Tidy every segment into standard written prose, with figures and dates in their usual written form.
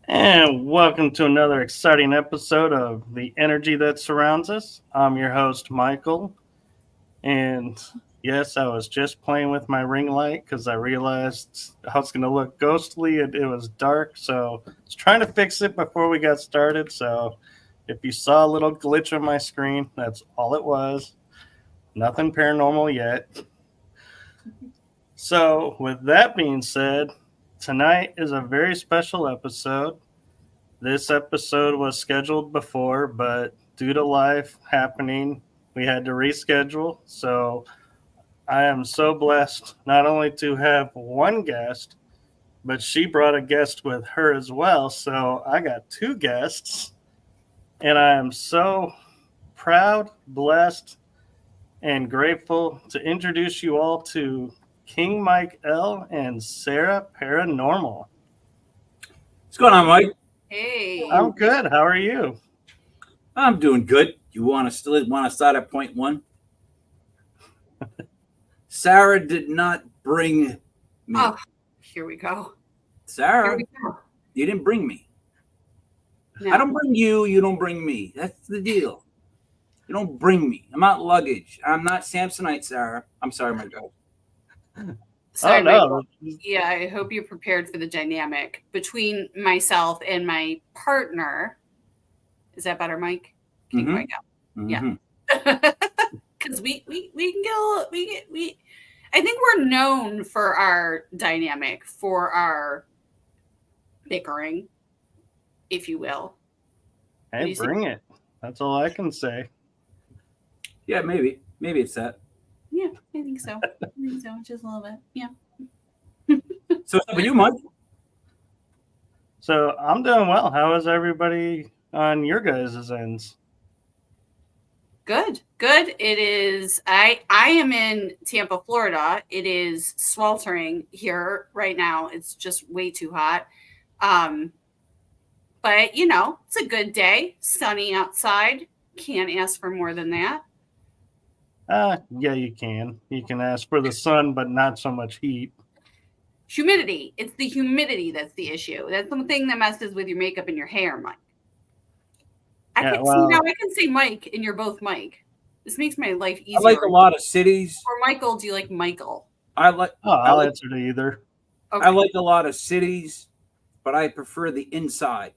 And welcome to another exciting episode of The Energy That Surrounds Us. I'm your host, Michael. And yes, I was just playing with my ring light because I realized I was going to look ghostly and it was dark. So I was trying to fix it before we got started. So if you saw a little glitch on my screen, that's all it was. Nothing paranormal yet. So, with that being said, tonight is a very special episode. This episode was scheduled before, but due to life happening, we had to reschedule. So I am so blessed not only to have one guest, but she brought a guest with her as well. So I got two guests, and I am so proud, blessed, and grateful to introduce you all to King Mike L. and Sarah Paranormal. What's going on, Mike? Hey. I'm good. How are you? I'm doing good. You want to start at point one? Sarah did not bring me. Oh, here we go. Sarah, Here we go. you didn't bring me. No. I don't bring you. You don't bring me. That's the deal. You don't bring me. I'm not luggage. I'm not Samsonite, Sarah. I'm sorry, my girl. Sorry, Oh, no. Michael. Yeah, I hope you're prepared for the dynamic between myself and my partner. Is that better, Mike? King Mhm. Mike out. Yeah. Mhm. Because we can get a little, we I think we're known for our dynamic, for our bickering, if you will. What do Hey, you say? bring it. That's all I can say. Yeah, maybe. Maybe it's that. Yeah, I think so. Just a little bit. Yeah. So what's up with you, Mike? So I'm doing well. How is everybody on your guys' ends? Good. It is. I am in Tampa, Florida. It is sweltering here right now. It's just way too hot. But it's a good day. Sunny outside. Can't ask for more than that. Yeah, you can. You can ask for the sun, but not so much heat. Humidity. It's the humidity that's the issue. That's something that messes with your makeup and your hair, Mike. I Yeah, can well- see now. I can say Mike, and you're both Mike. This makes my life easier. I like a lot of cities. Or Michael, do you like Michael? I like. Oh, I'll I like, answer to either. Okay. I like a lot of cities, but I prefer the inside.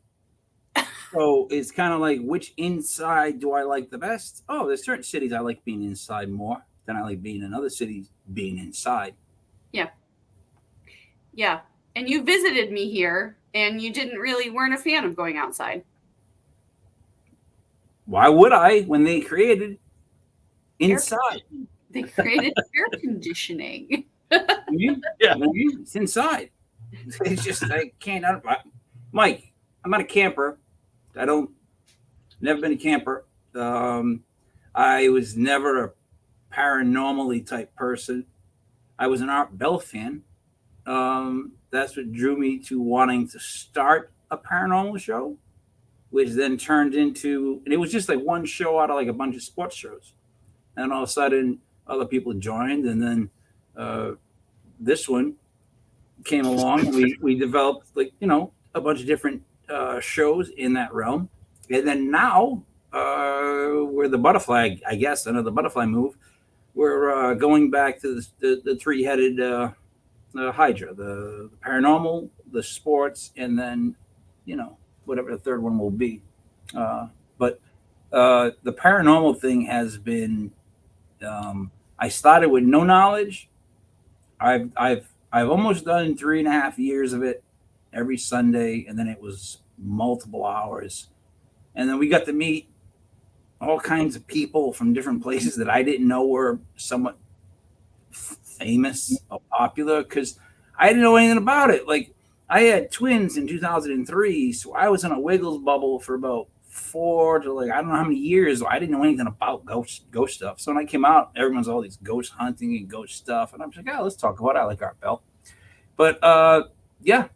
So it's kind of like, which inside do I like the best? Oh, there's certain cities I like being inside more than I like being in other cities being inside. Yeah. And you visited me here and you weren't a fan of going outside. Why would I when they created inside? They created air conditioning. Yeah. It's inside. It's just, I can't. Mike, I'm not a camper. Never been a camper. I was never a paranormally type person. I was an Art Bell fan. That's what drew me to wanting to start a paranormal show, which then turned into, and it was just like one show out of like a bunch of sports shows. And all of a sudden, other people joined, and then this one came along. And we developed a bunch of different shows in that realm, and then now we're the butterfly, I guess, another butterfly move. We're going back to the three-headed Hydra, the paranormal, the sports, and then whatever the third one will be. But the paranormal thing has been. I started with no knowledge. I've almost done 3.5 years of it every Sunday, and then it was multiple hours, and then we got to meet all kinds of people from different places that I didn't know were somewhat famous or popular because I didn't know anything about it. Like, I had twins in 2003, so I was in a Wiggles bubble for about 4 to I don't know how many years. I didn't know anything about ghost stuff. So when I came out, everyone's all these ghost hunting and ghost stuff, and I'm just like, oh, let's talk about it. I like Art Bell, but yeah,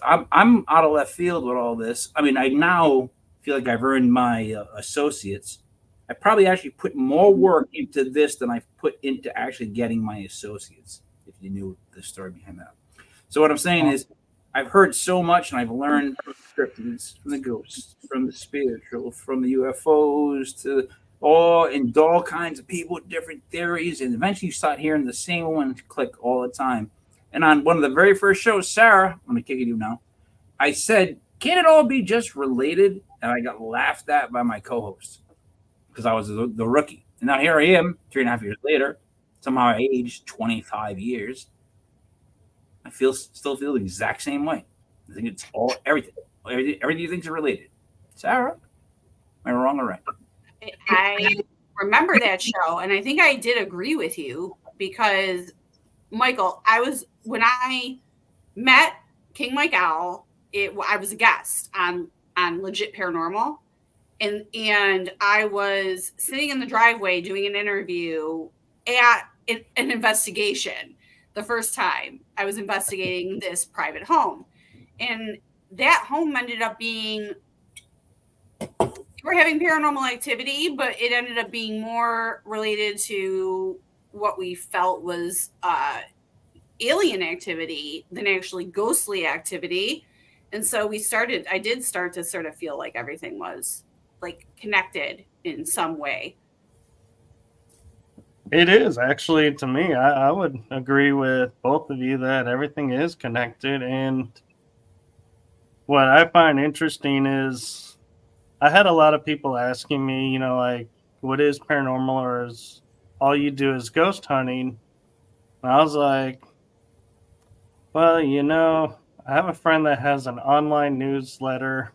I'm out of left field with all this. I mean, I now feel like I've earned my associates. I probably actually put more work into this than I've put into actually getting my associates, if you knew the story behind that. So what I'm saying is I've heard so much, and I've learned from cryptids, from the ghosts, from the spiritual, from the UFOs, to all kinds of people with different theories, and eventually you start hearing the same one click all the time. And on one of the very first shows, Sarah, I'm going to kick you now, I said, "Can it all be just related?" And I got laughed at by my co-host because I was the rookie. And now here I am, 3.5 years later. Somehow I aged 25 years. I still feel the exact same way. I think it's everything you think is related. Sarah, am I wrong or right? I remember that show, and I think I did agree with you because, Michael, when I met King Mike Owl, I was a guest on Legit Paranormal, and I was sitting in the driveway doing an interview at an investigation. The first time I was investigating this private home, and that home ended up being, we're having paranormal activity, but it ended up being more related to what we felt was alien activity than actually ghostly activity. And so I did start to sort of feel like everything was like connected in some way. It is actually, to me, I would agree with both of you that everything is connected. And what I find interesting is I had a lot of people asking me, like, what is paranormal, or is all you do is ghost hunting? And I was like, well, I have a friend that has an online newsletter.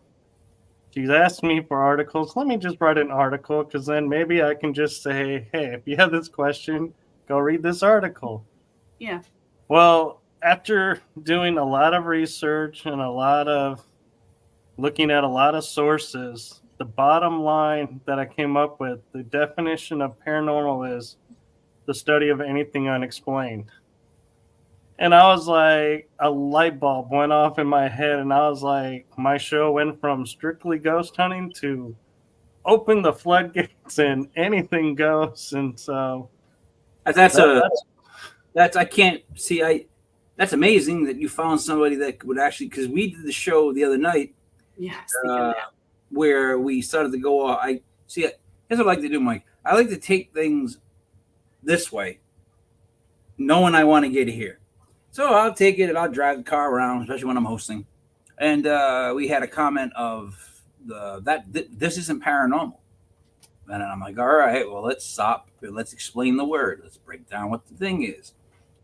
She's asked me for articles. Let me just write an article, because then maybe I can just say, hey, if you have this question, go read this article. Yeah. Well, after doing a lot of research and looking at a lot of sources, the bottom line that I came up with, the definition of paranormal is the study of anything unexplained. And I was like, a light bulb went off in my head, and I was like, my show went from strictly ghost hunting to open the floodgates and anything goes. And so that's amazing that you found somebody that would actually, because we did the show the other night. Yes. Where we started to go off. Here's what I like to do, Mike. I like to take things this way, knowing I want to get here. So I'll take it and I'll drive the car around, especially when I'm hosting. And we had a comment of this isn't paranormal. And I'm like, all right, well, let's stop. Let's explain the word. Let's break down what the thing is.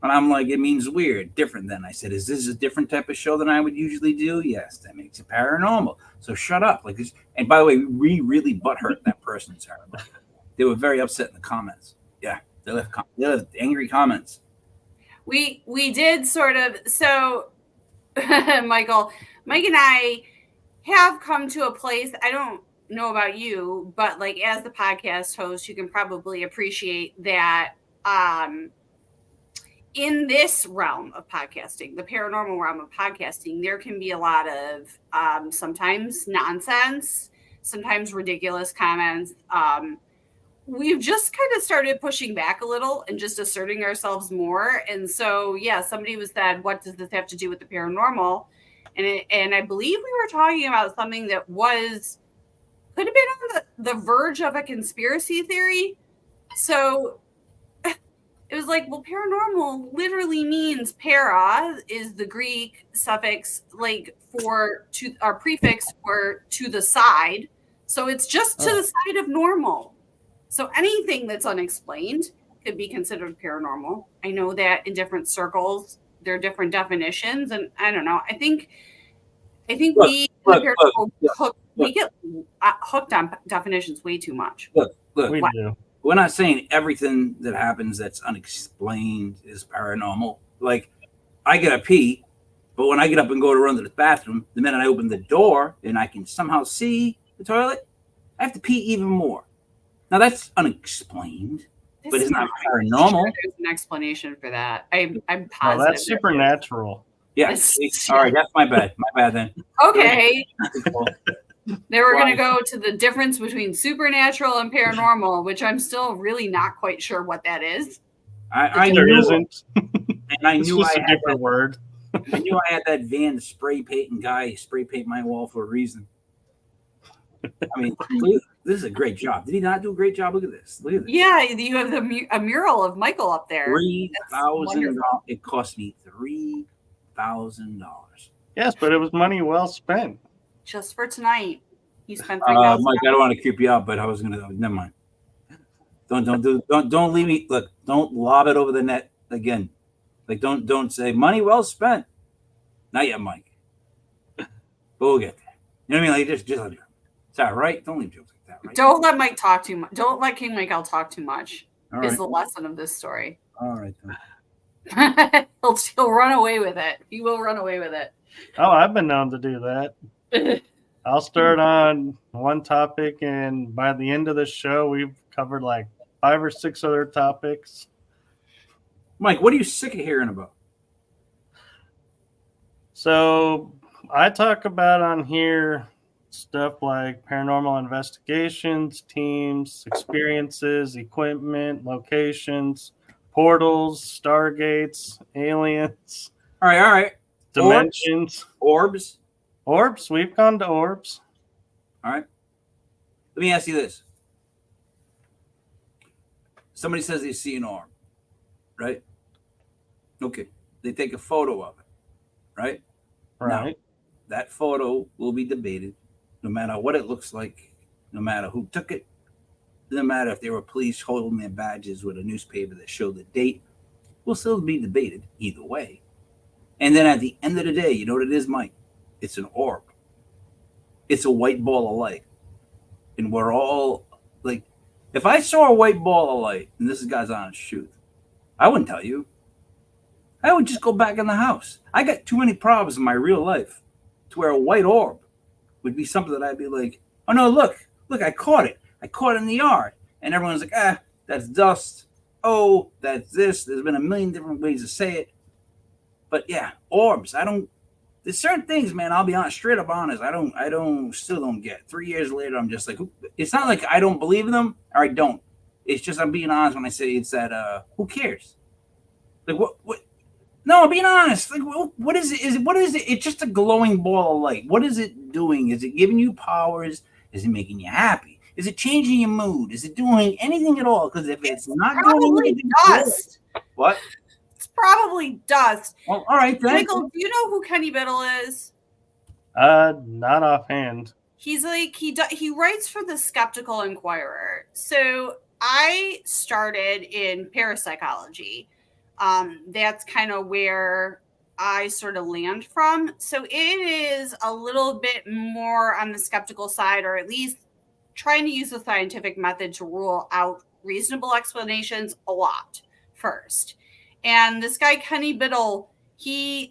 And I'm like, it means weird, different than. I said, is this a different type of show than I would usually do? Yes, that makes it paranormal. So shut up. Like this. And by the way, we really butthurt that person, Sarah. They were very upset in the comments. Yeah, they left angry comments. We did sort of. So, Mike and I have come to a place. I don't know about you, but like as the podcast host, you can probably appreciate that. In this realm of podcasting, the paranormal realm of podcasting, there can be a lot of sometimes nonsense, sometimes ridiculous comments. We've just kind of started pushing back a little and just asserting ourselves more. And so, yeah, somebody was said, what does this have to do with the paranormal? And I believe we were talking about something that could have been on the verge of a conspiracy theory. So it was like, well, paranormal literally means para is the Greek suffix, like our prefix for to the side. So it's just to the side of normal. So anything that's unexplained could be considered paranormal. I know that in different circles, there are different definitions. And I don't know. I think we get hooked on definitions way too much. Look, we do. We're not saying everything that happens that's unexplained is paranormal. Like, I gotta pee, but when I get up and go to run to the bathroom, the minute I open the door and I can somehow see the toilet, I have to pee even more. Now, that's unexplained, but it's not paranormal. Sure there's an explanation for that. I'm positive. No, that's supernatural. Yeah. All right, that's my bad. My bad then. Okay. They were going to go to the difference between supernatural and paranormal, which I'm still really not quite sure what that is. I knew there isn't. And I it's knew just I a had different word. I knew I had that van spray painting guy spray paint my wall for a reason. I mean, this is a great job. Did he not do a great job? Look at this. Look at this. Yeah, you have a mural of Michael up there. $3,000. It cost me $3,000. Yes, but it was money well spent. Just for tonight, you spent $3,000. Mike, I don't want to creep you out, but I was gonna. Never mind. Don't leave me. Look, don't lob it over the net again. Like don't say money well spent. Not yet, Mike. But we'll get there. You know what I mean? Like just let it. It's all right. Don't leave jokes like that. Right? Don't let Mike talk too much. Don't let King Michael talk too much. All right. Is the lesson of this story. All right. Then. He'll run away with it. He will run away with it. Oh, I've been known to do that. I'll start on one topic, and by the end of the show, we've covered like 5 or 6 other topics. Mike, what are you sick of hearing about? So I talk about on here stuff like paranormal investigations, teams, experiences, equipment, locations, portals, stargates, aliens. All right. Dimensions. Orbs. We've gone to orbs. All right. Let me ask you this. Somebody says they see an orb, right? Okay. They take a photo of it, right? Right. Now, that photo will be debated no matter what it looks like, no matter who took it, no matter if there were police holding their badges with a newspaper that showed the date, will still be debated either way. And then at the end of the day, you know what it is, Mike? It's an orb. It's a white ball of light. And we're all like, if I saw a white ball of light, and this is God's honest truth, I wouldn't tell you. I would just go back in the house. I got too many problems in my real life to where a white orb would be something that I'd be like, oh no, look, I caught it. I caught it in the yard. And everyone's like, that's dust. Oh, that's this. There's been a million different ways to say it. But yeah, orbs. There's certain things, man, I'll be honest, straight up honest. Still don't get. 3 years later, I'm just like, it's not like I don't believe in them or I don't. It's just I'm being honest when I say it's that, who cares? Like, what? No, I'm being honest. Like, what is it? What is it? It's just a glowing ball of light. What is it doing? Is it giving you powers? Is it making you happy? Is it changing your mood? Is it doing anything at all? Because if it's not doing anything, dust. What? It's probably dust. Well, all right, then. Michael, do you know who Kenny Biddle is? Not offhand. He's like he writes for the Skeptical Inquirer. So I started in parapsychology. That's kind of where I sort of land from. So it is a little bit more on the skeptical side, or at least trying to use the scientific method to rule out reasonable explanations a lot first. And this guy, Kenny Biddle, I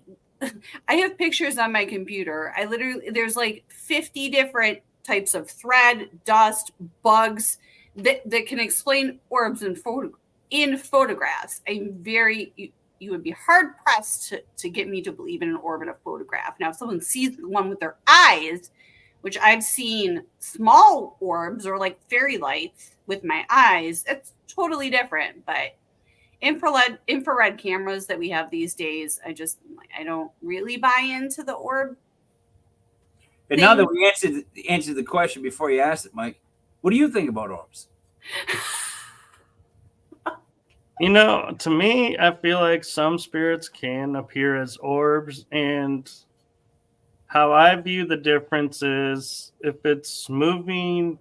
have pictures on my computer. There's like 50 different types of thread, dust, bugs that can explain orbs in photographs. You would be hard pressed to get me to believe in an orb in a photograph. Now, if someone sees one with their eyes, which I've seen small orbs or like fairy lights with my eyes, it's totally different. But infrared cameras that we have these days, I don't really buy into the orb. And now that we answered the question before you asked it, Mike, what do you think about orbs? You know, to me, I feel like some spirits can appear as orbs, and how I view the difference is if it's moving,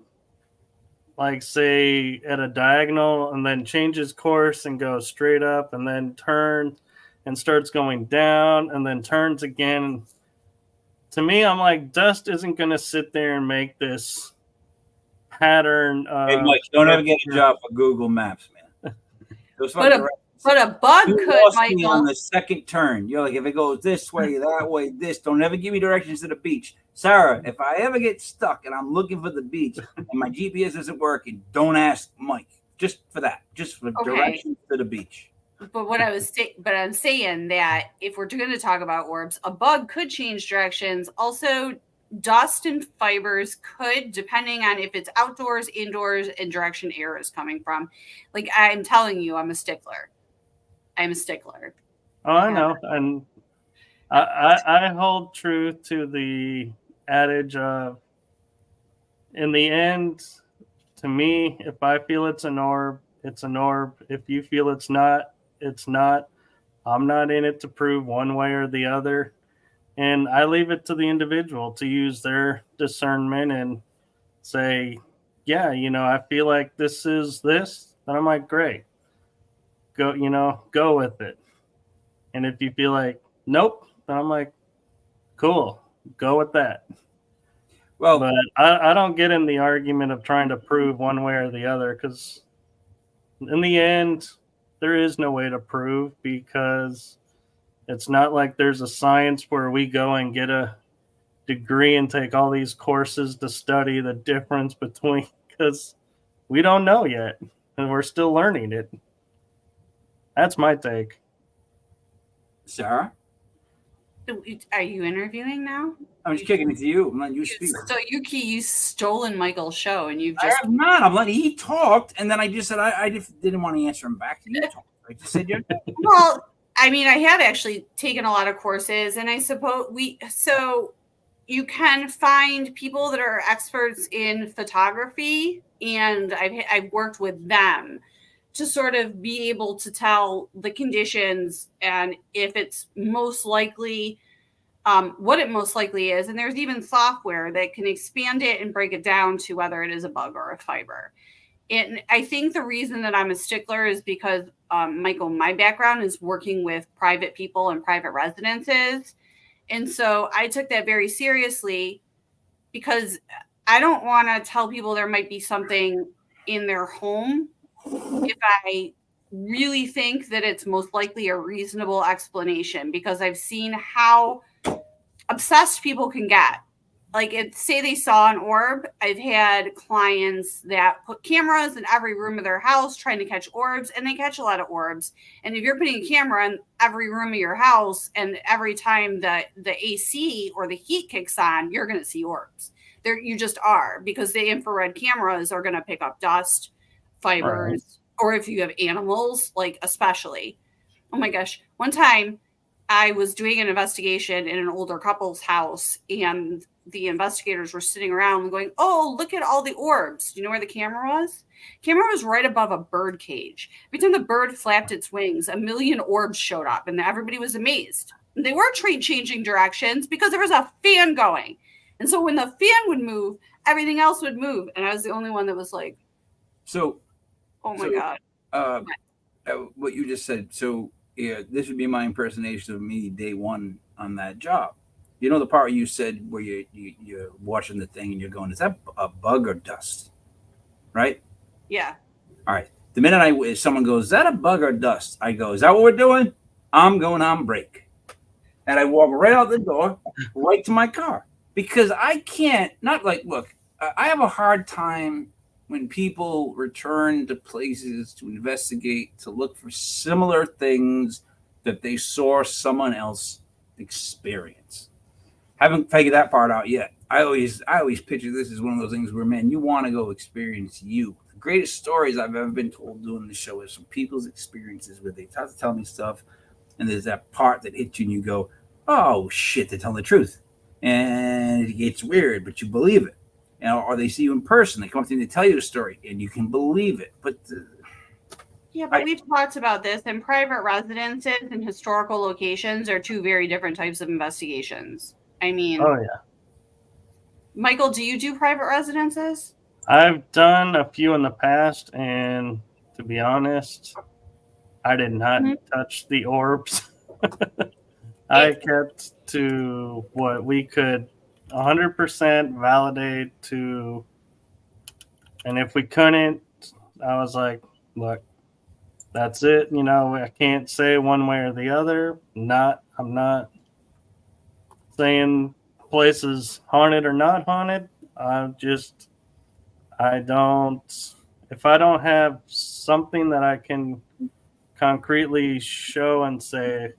like say at a diagonal and then changes course and goes straight up and then turns and starts going down and then turns again. To me, I'm like, dust isn't going to sit there and make this pattern. Hey, Mike, don't ever get a job for Google Maps, man. But a bug could, Michael. On the second turn. You're like, if it goes this way, that way, this, don't ever give me directions to the beach. Sarah, if I ever get stuck and I'm looking for the beach and my GPS isn't working, don't ask Mike. Just for that. Just for directions to the beach. But I'm saying that if we're going to talk about orbs, a bug could change directions. Also, dust and fibers could, depending on if it's outdoors, indoors, and direction air is coming from. Like, I'm telling you, I'm a stickler. Oh, I know. And I hold true to the adage of, in the end, to me, if I feel it's an orb, it's an orb. If you feel it's not, it's not. I'm not in it to prove one way or the other. And I leave it to the individual to use their discernment and say, yeah, I feel like this is this. Then I'm like, great, go with it. And if you feel like, nope, then I'm like, cool, go with that. Well, But I don't get in the argument of trying to prove one way or the other, because in the end, there is no way to prove, because it's not like there's a science where we go and get a degree and take all these courses to study the difference between, because we don't know yet and we're still learning it. That's my take. Sarah, Are you interviewing now? I'm just kicking it to you. I'm letting you speak. So Yuki, you stolen Michael's show, and you've I just have not. I'm letting he talked, and then I just said I just didn't want to answer him back. You talk. I just said you. well. I mean, I have actually taken a lot of courses, and I suppose you can find people that are experts in photography, and I've worked with them to sort of be able to tell the conditions and if it's most likely what it most likely is. And there's even software that can expand it and break it down to whether it is a bug or a fiber. And I think the reason that I'm a stickler is because, Michael, my background is working with private people and private residences. And so I took that very seriously, because I don't want to tell people there might be something in their home if I really think that it's most likely a reasonable explanation, because I've seen how obsessed people can get. Like, say they saw an orb. I've had clients that put cameras in every room of their house trying to catch orbs, and they catch a lot of orbs. And if you're putting a camera in every room of your house, and every time the AC or the heat kicks on, you're going to see orbs. You just are, because the infrared cameras are going to pick up dust, fibers, or if you have animals, like especially. Oh my gosh. One time I was doing an investigation in an older couple's house, and the investigators were sitting around going, oh, look at all the orbs. Do you know where the camera was? Camera was right above a bird cage. Every time the bird flapped its wings, a million orbs showed up, and everybody was amazed. They were changing directions because there was a fan going. And so when the fan would move, everything else would move. And I was the only one that was like, So, oh my God. What you just said. So, yeah, this would be my impersonation of me day one on that job. You know the part you said where you're watching the thing and you're going, is that a bug or dust? Right? Yeah. All right. The minute if someone goes, is that a bug or dust? I go, is that what we're doing? I'm going on break. And I walk right out the door, right to my car. Because I can't, not like, look, I have a hard time when people return to places to investigate, to look for similar things that they saw someone else experience. Haven't figured that part out yet. I always picture this as one of those things where, man, you want to go experience you. The greatest stories I've ever been told doing the show is from people's experiences, where they start to tell me stuff, and there's that part that hits you and you go, oh shit, they're telling the truth. And it's weird, but you believe it. Or they see you in person, they come up to you and they tell you a story, and you can believe it. But we've talked about this, and private residences and historical locations are two very different types of investigations. I mean, Oh yeah. Michael, do you do private residences? I've done a few in the past, and to be honest, I did not touch the orbs. I kept to what we could 100% validate to, and if we couldn't, I was like, look, that's it. I can't say one way or the other. I'm not saying places haunted or not haunted. If I don't have something that I can concretely show and say,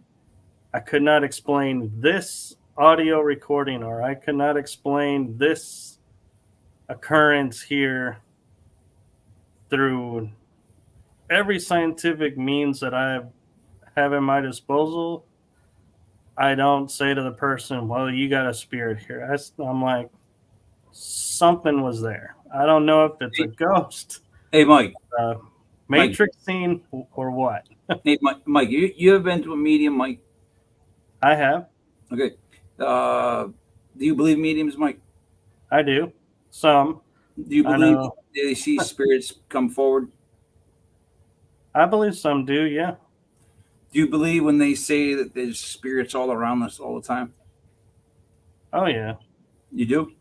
I could not explain this audio recording, or I could not explain this occurrence here through every scientific means that I have in my disposal, I don't say to the person, well, you got a spirit here. I'm like, something was there. I don't know if it's a ghost, Hey, Mike. matrix scene, or what. Hey, Mike, you have been to a medium, Mike? I have. Okay. Do you believe mediums, Mike? I do. Some. Do you I believe know. they see spirits come forward? I believe some do, yeah. Do you believe when they say that there's spirits all around us all the time? Oh, yeah. You do?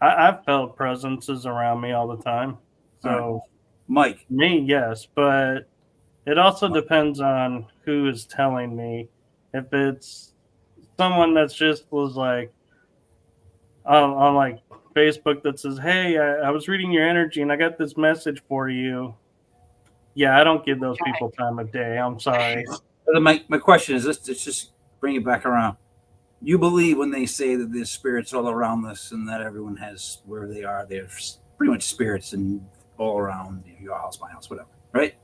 I've felt presences around me all the time. So, Mike. me, yes. But it also depends on who is telling me. If it's someone that's just was like, on like Facebook that says, hey, I was reading your energy and I got this message for you. Yeah, I don't give those people time of day. I'm sorry. My question is this: let's just bring it back around. You believe when they say that there's spirits all around us and that everyone has where they are, there's pretty much spirits and all around your house, my house, whatever, right?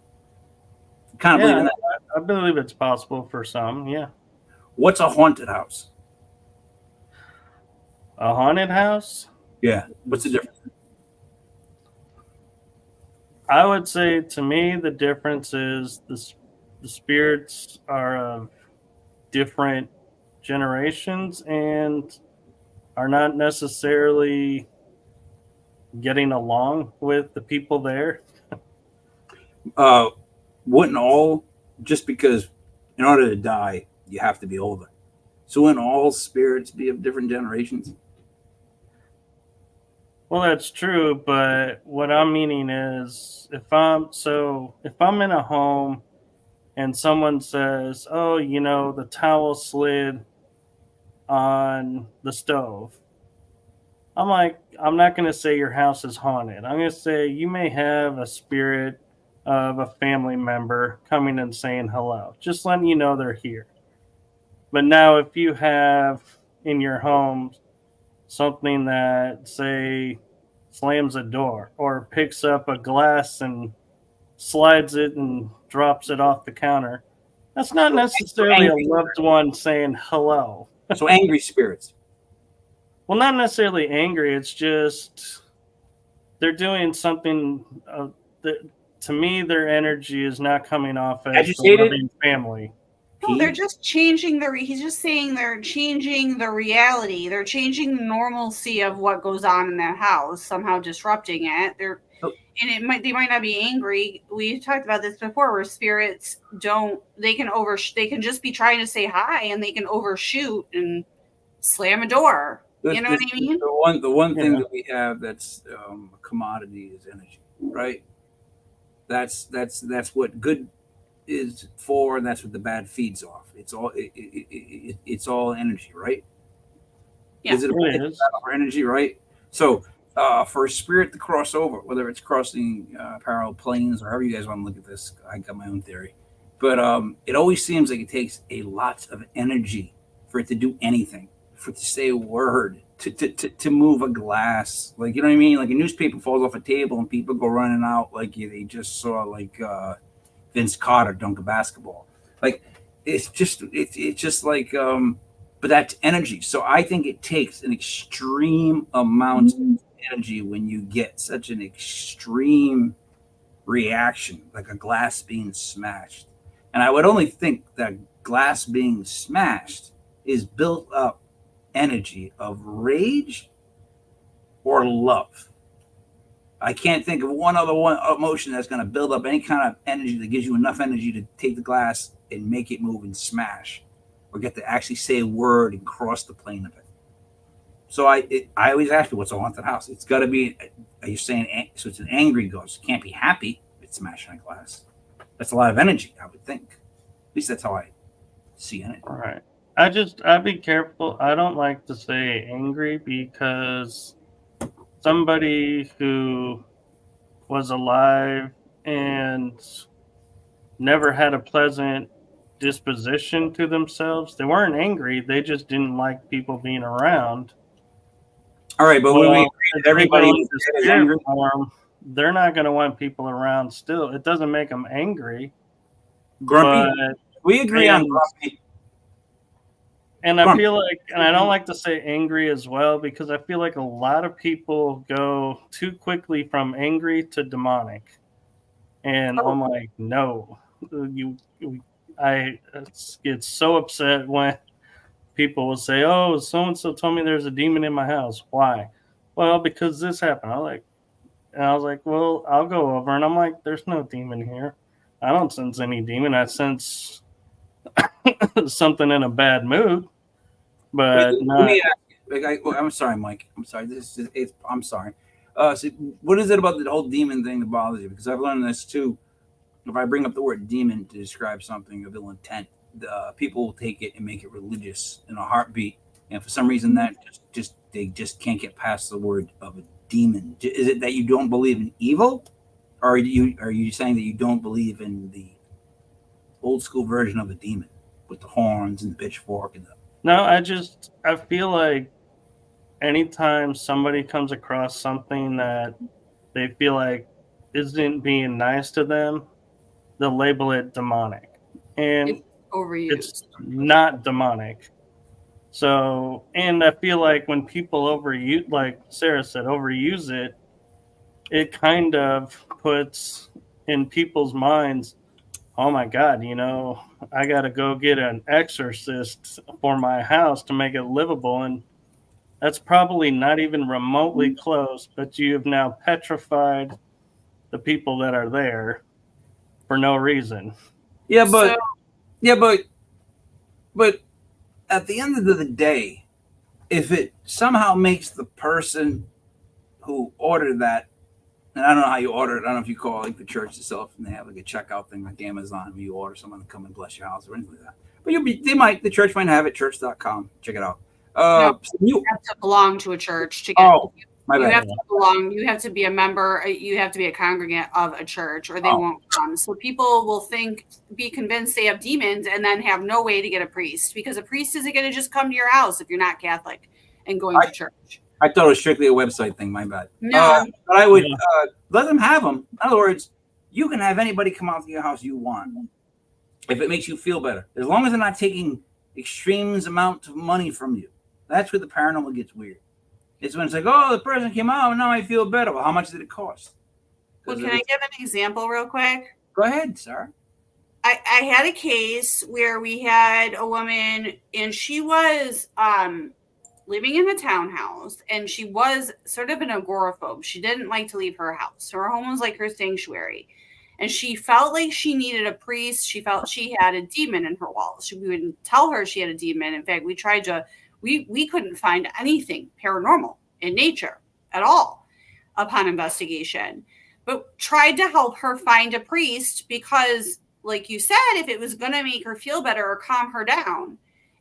Kind of believe in that. I believe it's possible for some, yeah. What's a haunted house? A haunted house? Yeah. What's the difference? I would say, to me, the difference is the spirits are of different generations and are not necessarily getting along with the people there. Wouldn't all, just because in order to die, you have to be older. So wouldn't all spirits be of different generations? Well, that's true, but what I'm meaning is if I'm in a home and someone says, "Oh, the towel slid on the stove." I'm like, I'm not going to say your house is haunted. I'm going to say you may have a spirit of a family member coming and saying hello, just letting you know they're here. But now if you have in your home something that, say, slams a door or picks up a glass and slides it and drops it off the counter, that's not necessarily a loved one saying hello. So angry spirits. Well, not necessarily angry. It's just they're doing something that, to me, their energy is not coming off as agitated? The loving family. No, they're just changing he's just saying they're changing the reality. They're changing the normalcy of what goes on in that house, somehow disrupting it. And they might not be angry. We talked about this before, where spirits they can just be trying to say hi and they can overshoot and slam a door. You know what I mean? The one thing that we have that's a commodity is energy, right? That's what good is for, and that's what the bad feeds off. It's all energy, right? Yeah, is it for energy, right? So for a spirit to cross over, whether it's crossing parallel planes or however you guys want to look at this, I got my own theory, but it always seems like it takes a lot of energy for it to do anything, for it to say a word, to move a glass, like, you know what I mean? Like a newspaper falls off a table and people go running out like they just saw like Vince Carter dunk a basketball. Like it's just like but that's energy. So I think it takes an extreme amount of energy when you get such an extreme reaction, like a glass being smashed. And I would only think that glass being smashed is built up energy of rage or love. I can't think of one emotion that's going to build up any kind of energy that gives you enough energy to take the glass and make it move and smash, or get to actually say a word and cross the plane of it. So I always ask you, what's a haunted house? It's got to be. Are you saying so? It's an angry ghost. It can't be happy. It's smashing a glass. That's a lot of energy, I would think. At least that's how I see it. All right. I'd be careful. I don't like to say angry, because somebody who was alive and never had a pleasant disposition to themselves, they weren't angry. They just didn't like people being around. All right, but everybody is angry. They're not going to want people around still. It doesn't make them angry. Grumpy. We agree on grumpy. And I feel like, and I don't like to say angry as well, because I feel like a lot of people go too quickly from angry to demonic. And I'm like, no, I get so upset when people will say, "Oh, so and so told me there's a demon in my house." Why? Well, because this happened. I was like, well, I'll go over, and I'm like, there's no demon here. I don't sense any demon. I sense something in a bad mood, but Let not. me ask you, I'm sorry, Mike. I'm sorry. I'm sorry. So what is it about the whole demon thing that bothers you? Because I've learned this too. If I bring up the word demon to describe something of ill intent, people will take it and make it religious in a heartbeat. And for some reason, that they just can't get past the word of a demon. Is it that you don't believe in evil, or are you saying that you don't believe in the old school version of a demon with the horns and the pitchfork and the No, I feel like anytime somebody comes across something that they feel like isn't being nice to them, they'll label it demonic. And It's overused. it's not demonic. So, and I feel like when people overuse, like Sarah said, overuse it, it kind of puts in people's minds, oh my God, I got to go get an exorcist for my house to make it livable. And that's probably not even remotely close, but you have now petrified the people that are there for no reason. yeah, but at the end of the day, if it somehow makes the person who ordered that, and I don't know how you order it. I don't know if you call like the church itself and they have like a checkout thing like Amazon where you order someone to come and bless your house or anything like that. But the church might have it, church.com. Check it out. No, So you have to belong to a church to get. My you bad. have to belong. You have to be a member. You have to be a congregant of a church, or they won't come. So people will be convinced they have demons, and then have no way to get a priest, because a priest isn't going to just come to your house if you're not Catholic and going to church. I thought it was strictly a website thing. My bad. No, but I would let them have them. In other words, you can have anybody come out to your house you want, if it makes you feel better, as long as they're not taking extremes amount of money from you. That's where the paranormal gets weird. It's when it's like, oh, the person came out and now I feel better. Well, how much did it cost? Well, can I give an example real quick? Go ahead, sir. I had a case where we had a woman, and she was living in a townhouse, and she was sort of an agoraphobe. She didn't like to leave her house. Her home was like her sanctuary. And she felt like she needed a priest. She felt she had a demon in her walls. We wouldn't tell her she had a demon. In fact, we tried to, we couldn't find anything paranormal in nature at all upon investigation, but tried to help her find a priest because, like you said, if it was going to make her feel better or calm her down.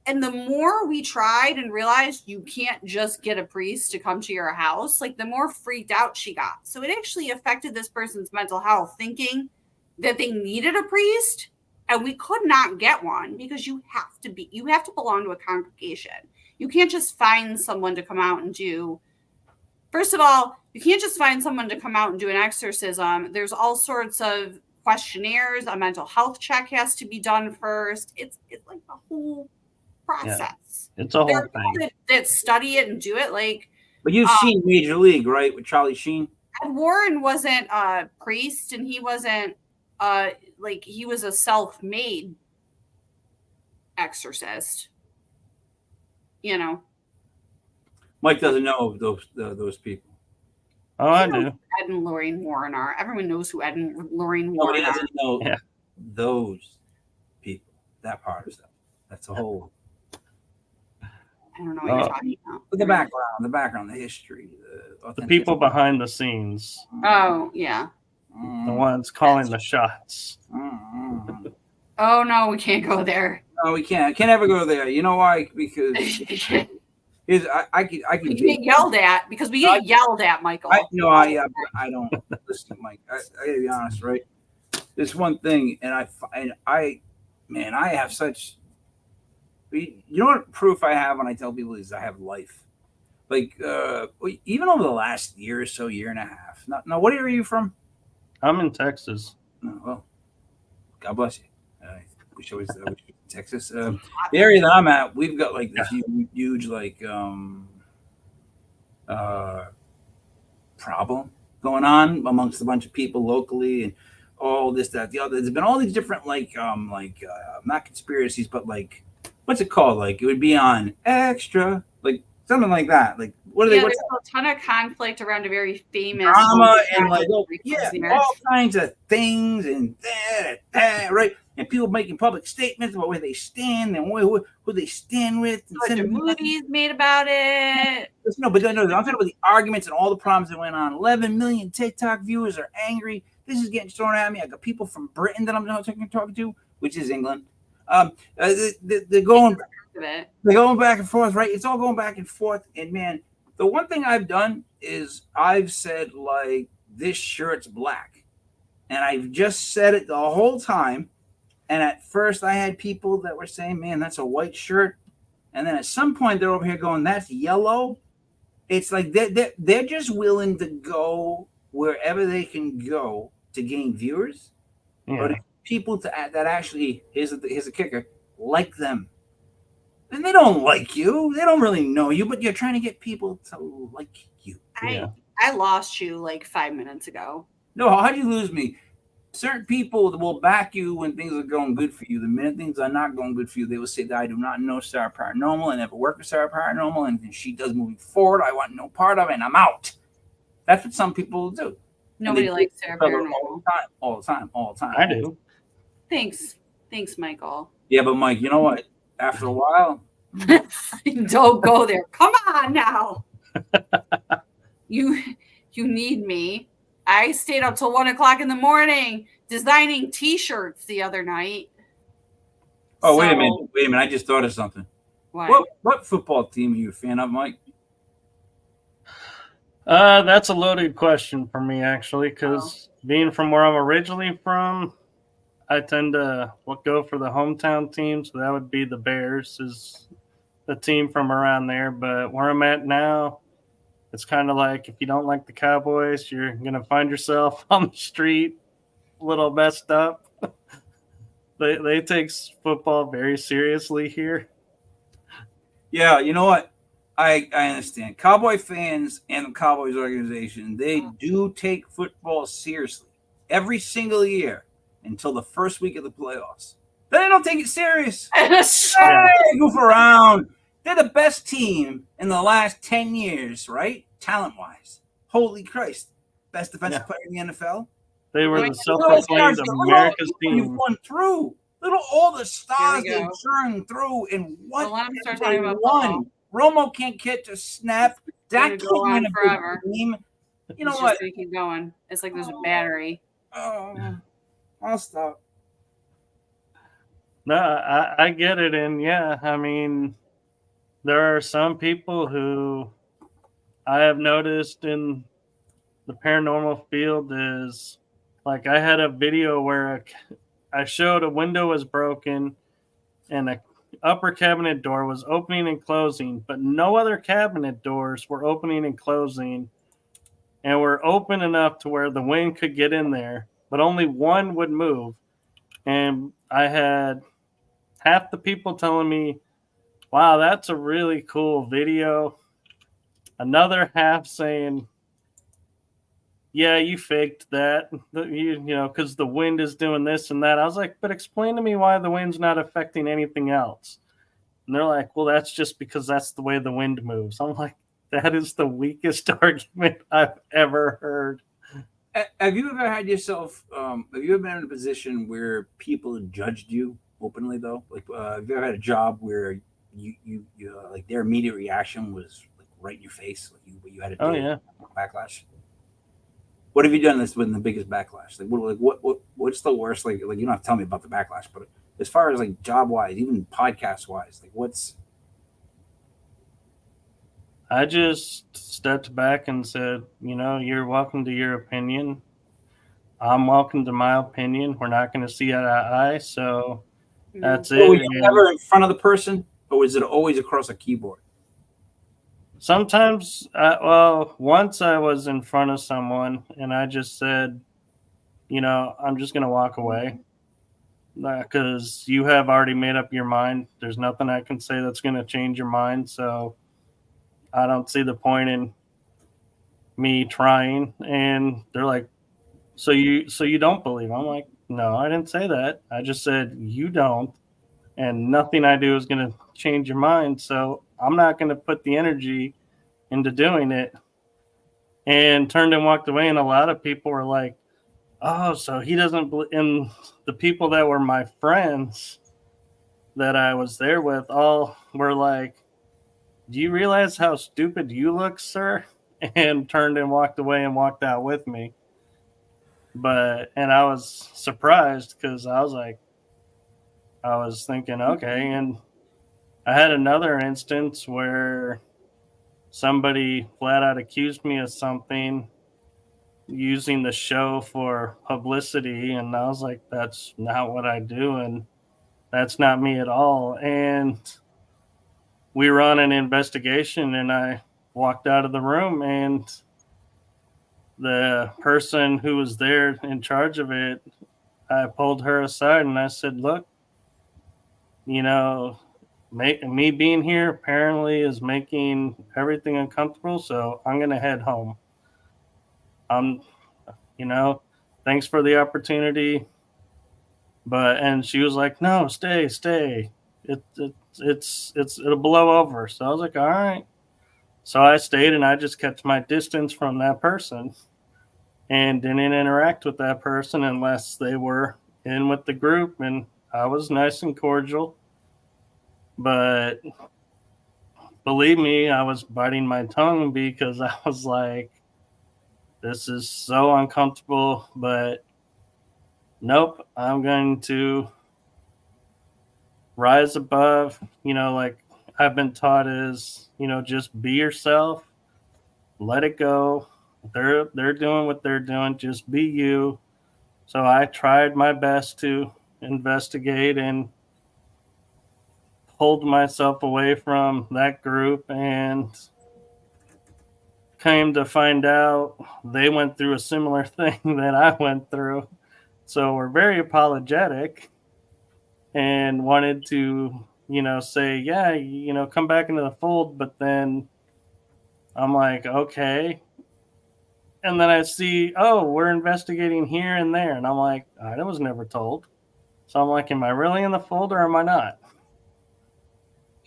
And the more we tried and realized you can't just get a priest to come to your house, like the more freaked out she got. So it actually affected this person's mental health, thinking that they needed a priest, and we could not get one, because you have to belong to a congregation. You can't just find someone to come out and do. First of all, you can't just find someone to come out and do an exorcism. There's all sorts of questionnaires. A mental health check has to be done first. It's like a whole process. Yeah, it's a whole thing. That study it and do it. But you've seen Major League, right, with Charlie Sheen? Ed Warren wasn't a priest, and he wasn't he was a self-made exorcist. Mike doesn't know of those people. Oh, I do. Ed and Lorraine Warren are. Everyone knows who Ed and Lorraine Nobody Warren are. doesn't know those people. That part of stuff. That's a whole. I don't know what you're talking about. The background, the history, the people behind the scenes. Oh yeah. The ones calling the shots. Oh no, we can't go there. No, we can't. I can't ever go there. You know why? Because I could get yelled at, because we get yelled at, Michael. I don't listen, Mike. I gotta be honest, right? There's one thing, and I have such. You know what proof I have when I tell people is I have life. Like even over the last year or so, year and a half. Now, what area are you from? I'm in Texas. Oh, well, God bless you. wish I was in Texas. The area that I'm at, we've got like this huge like problem going on amongst a bunch of people locally, and all this, that, the other. There's been all these different not conspiracies, but like, what's it called? Like, it would be on Extra, like something like that. Like, what are they? There's a ton of conflict around a very famous drama and like, all kinds of things and that, right? And people making public statements about where they stand and who they stand with. And bunch of movies made about it. No, but no, I'm talking about the arguments and all the problems that went on. 11 million TikTok viewers are angry. This is getting thrown at me. I got people from Britain that I'm talking to, which is England. They're going back and forth, right? It's all going back and forth. And man, the one thing I've done is I've said, like, this shirt's black. And I've just said it the whole time. And at first I had people that were saying, man, that's a white shirt. And then at some point they're over here going, that's yellow. It's like they're just willing to go wherever they can go to gain viewers. Yeah. But people that actually, here's a kicker, like them. And they don't like you. They don't really know you, but you're trying to get people to like you. I lost you like 5 minutes ago. No, how'd you lose me? Certain people will back you when things are going good for you. The minute things are not going good for you, they will say that I do not know Sarah Paranormal. I never worked with Sarah Paranormal, and she does moving forward. I want no part of it, and I'm out. That's what some people do. Nobody likes Sarah Paranormal. All the time. I do. Thanks, Michael. Yeah, but Mike, you know what? After a while, don't go there. Come on now. You need me. I stayed up till 1 o'clock in the morning designing T-shirts the other night. Oh, wait a minute. I just thought of something. What football team are you a fan of, Mike? That's a loaded question for me, actually, because being from where I'm originally from, I tend to go for the hometown team. So that would be the Bears, is the team from around there. But where I'm at now, it's kind of like, if you don't like the Cowboys, you're going to find yourself on the street a little messed up. They take football very seriously here. Yeah, you know what? I understand. Cowboy fans and the Cowboys organization, they do take football seriously every single year until the first week of the playoffs. Then they don't take it serious. They goof around. They're the best team in the last 10 years, right? Talent-wise. Holy Christ. Best defensive player in the NFL. They were the self-proclaimed America's team. You've won through. Look at all the stars they've turned through, and what they won. Romo can't catch a snap. Dak can't win a forever. Game. You know what? Just keep going. It's like there's a battery. I'll stop. No, I get it. And yeah, I mean, there are some people who I have noticed in the paranormal field is, like, I had a video where I showed a window was broken and a upper cabinet door was opening and closing, but no other cabinet doors were opening and closing and were open enough to where the wind could get in there, but only one would move. And I had half the people telling me, wow, that's a really cool video. Another half saying, yeah, you faked that, you know, because the wind is doing this and that. I was like, but explain to me why the wind's not affecting anything else. And they're like, well, that's just because that's the way the wind moves. I'm like, that is the weakest argument I've ever heard. Have you ever had yourself, have you ever been in a position where people judged you openly, though? Like, have you ever had a job where you like, their immediate reaction was like right in your face? Like you had a backlash? What have you done that's been the biggest backlash? Like, what's the worst? Like you don't have to tell me about the backlash, but as far as like job wise, even podcast wise, like what's? I just stepped back and said, you know, you're welcome to your opinion. I'm welcome to my opinion. We're not going to see eye to eye, so that's it. Was you never in front of the person, or was it always across a keyboard? Sometimes, once I was in front of someone and I just said, you know, I'm just going to walk away. because you have already made up your mind. There's nothing I can say that's going to change your mind. So I don't see the point in me trying. And they're like, so you don't believe? I'm like, no, I didn't say that. I just said you don't, and nothing I do is going to change your mind. So I'm not going to put the energy into doing it. And turned and walked away. And a lot of people were like, oh, so he doesn't believe. And the people that were my friends that I was there with all were like, do you realize how stupid you look, sir? And turned and walked away and walked out with me. And I was surprised because I was thinking, okay. And I had another instance where somebody flat out accused me of something using the show for publicity. And I was like, that's not what I do. And that's not me at all. And we run an investigation, and I walked out of the room, and the person who was there in charge of it, I pulled her aside and I said, look, me being here apparently is making everything uncomfortable, so I'm going to head home. I'm, thanks for the opportunity. And she was like, no, stay. It'll blow over. So I was like, all right. So I stayed, and I just kept my distance from that person and didn't interact with that person unless they were in with the group. And I was nice and cordial. But believe me, I was biting my tongue because I was like, this is so uncomfortable. But nope, I'm going to rise above, like I've been taught is, just be yourself, let it go. They're doing what they're doing, just be you. So I tried my best to investigate and pulled myself away from that group, and came to find out they went through a similar thing that I went through. So we're very apologetic and wanted to, say, yeah, come back into the fold. But then I'm like, okay. And then I see, oh, we're investigating here and there. And I'm like, I was never told. So I'm like, am I really in the fold or am I not?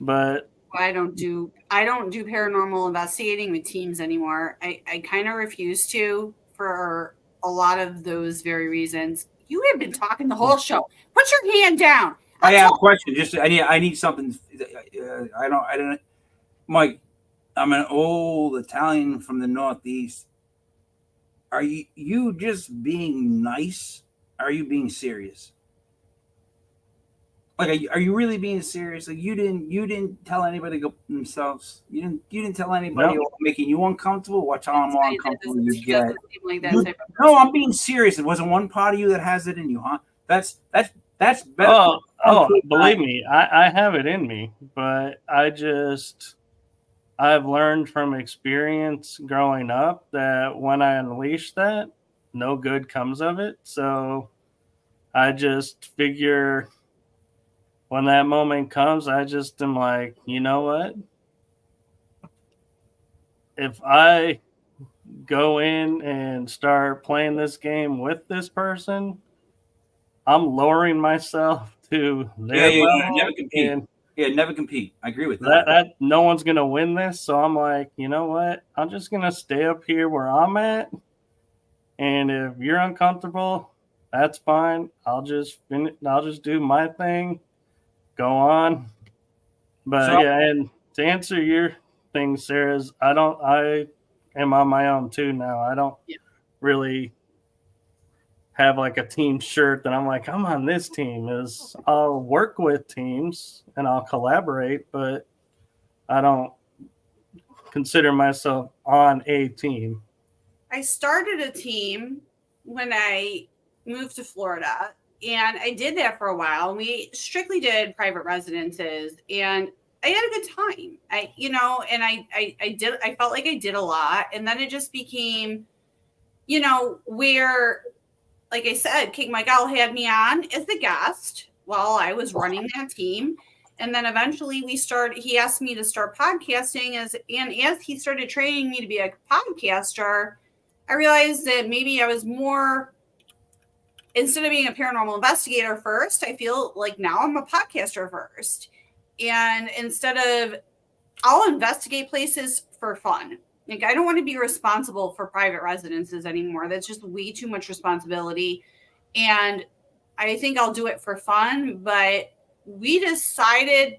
But I don't do paranormal investigating with teams anymore. I kind of refuse to for a lot of those very reasons. You have been talking the whole show. Put your hand down. I have a question. Just I need something. I don't. Mike, I'm an old Italian from the Northeast. Are you just being nice? Are you being serious? Like, are you really being serious? Like, you didn't tell anybody to go themselves. You didn't tell anybody no. making you uncomfortable. Watch how more uncomfortable you get. Like that No, I'm being serious. It wasn't one part of you that has it in you, huh? That's better. Believe me, I have it in me, but I've learned from experience growing up that when I unleash that, no good comes of it. So I just figure when that moment comes, I just am like, you know what? If I go in and start playing this game with this person, I'm lowering myself to their level. Never compete. Never compete. I agree with that no one's going to win this. So I'm like, you know what? I'm just going to stay up here where I'm at. And if you're uncomfortable, that's fine. I'll just do my thing, go on. But and to answer your thing, Sarah's, I am on my own too now. I don't really have like a team shirt that I'm like, I'm on this team. Is I'll work with teams and I'll collaborate, but I don't consider myself on a team. I started a team when I moved to Florida, and I did that for a while. We strictly did private residences, and I had a good time. I felt like I did a lot, and then it just became, where like I said, King Miguel had me on as the guest while I was running that team. And then eventually he asked me to start podcasting and as he started training me to be a podcaster, I realized that maybe I was more, instead of being a paranormal investigator first, I feel like now I'm a podcaster first. And instead of, I'll investigate places for fun. Like, I don't want to be responsible for private residences anymore. That's just way too much responsibility. And I think I'll do it for fun. But we decided,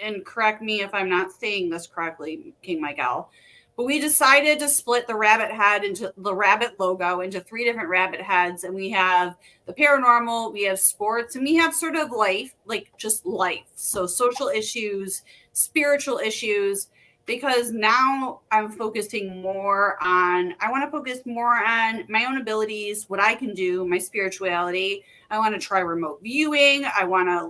and correct me if I'm not saying this correctly, King Miguel, but we decided to split the rabbit head into the rabbit logo into 3 different rabbit heads. And we have the paranormal, we have sports, and we have sort of life, like just life. So social issues, spiritual issues, because now I'm focusing more on, I want to focus more on my own abilities, what I can do, my spirituality. I want to try remote viewing. I want to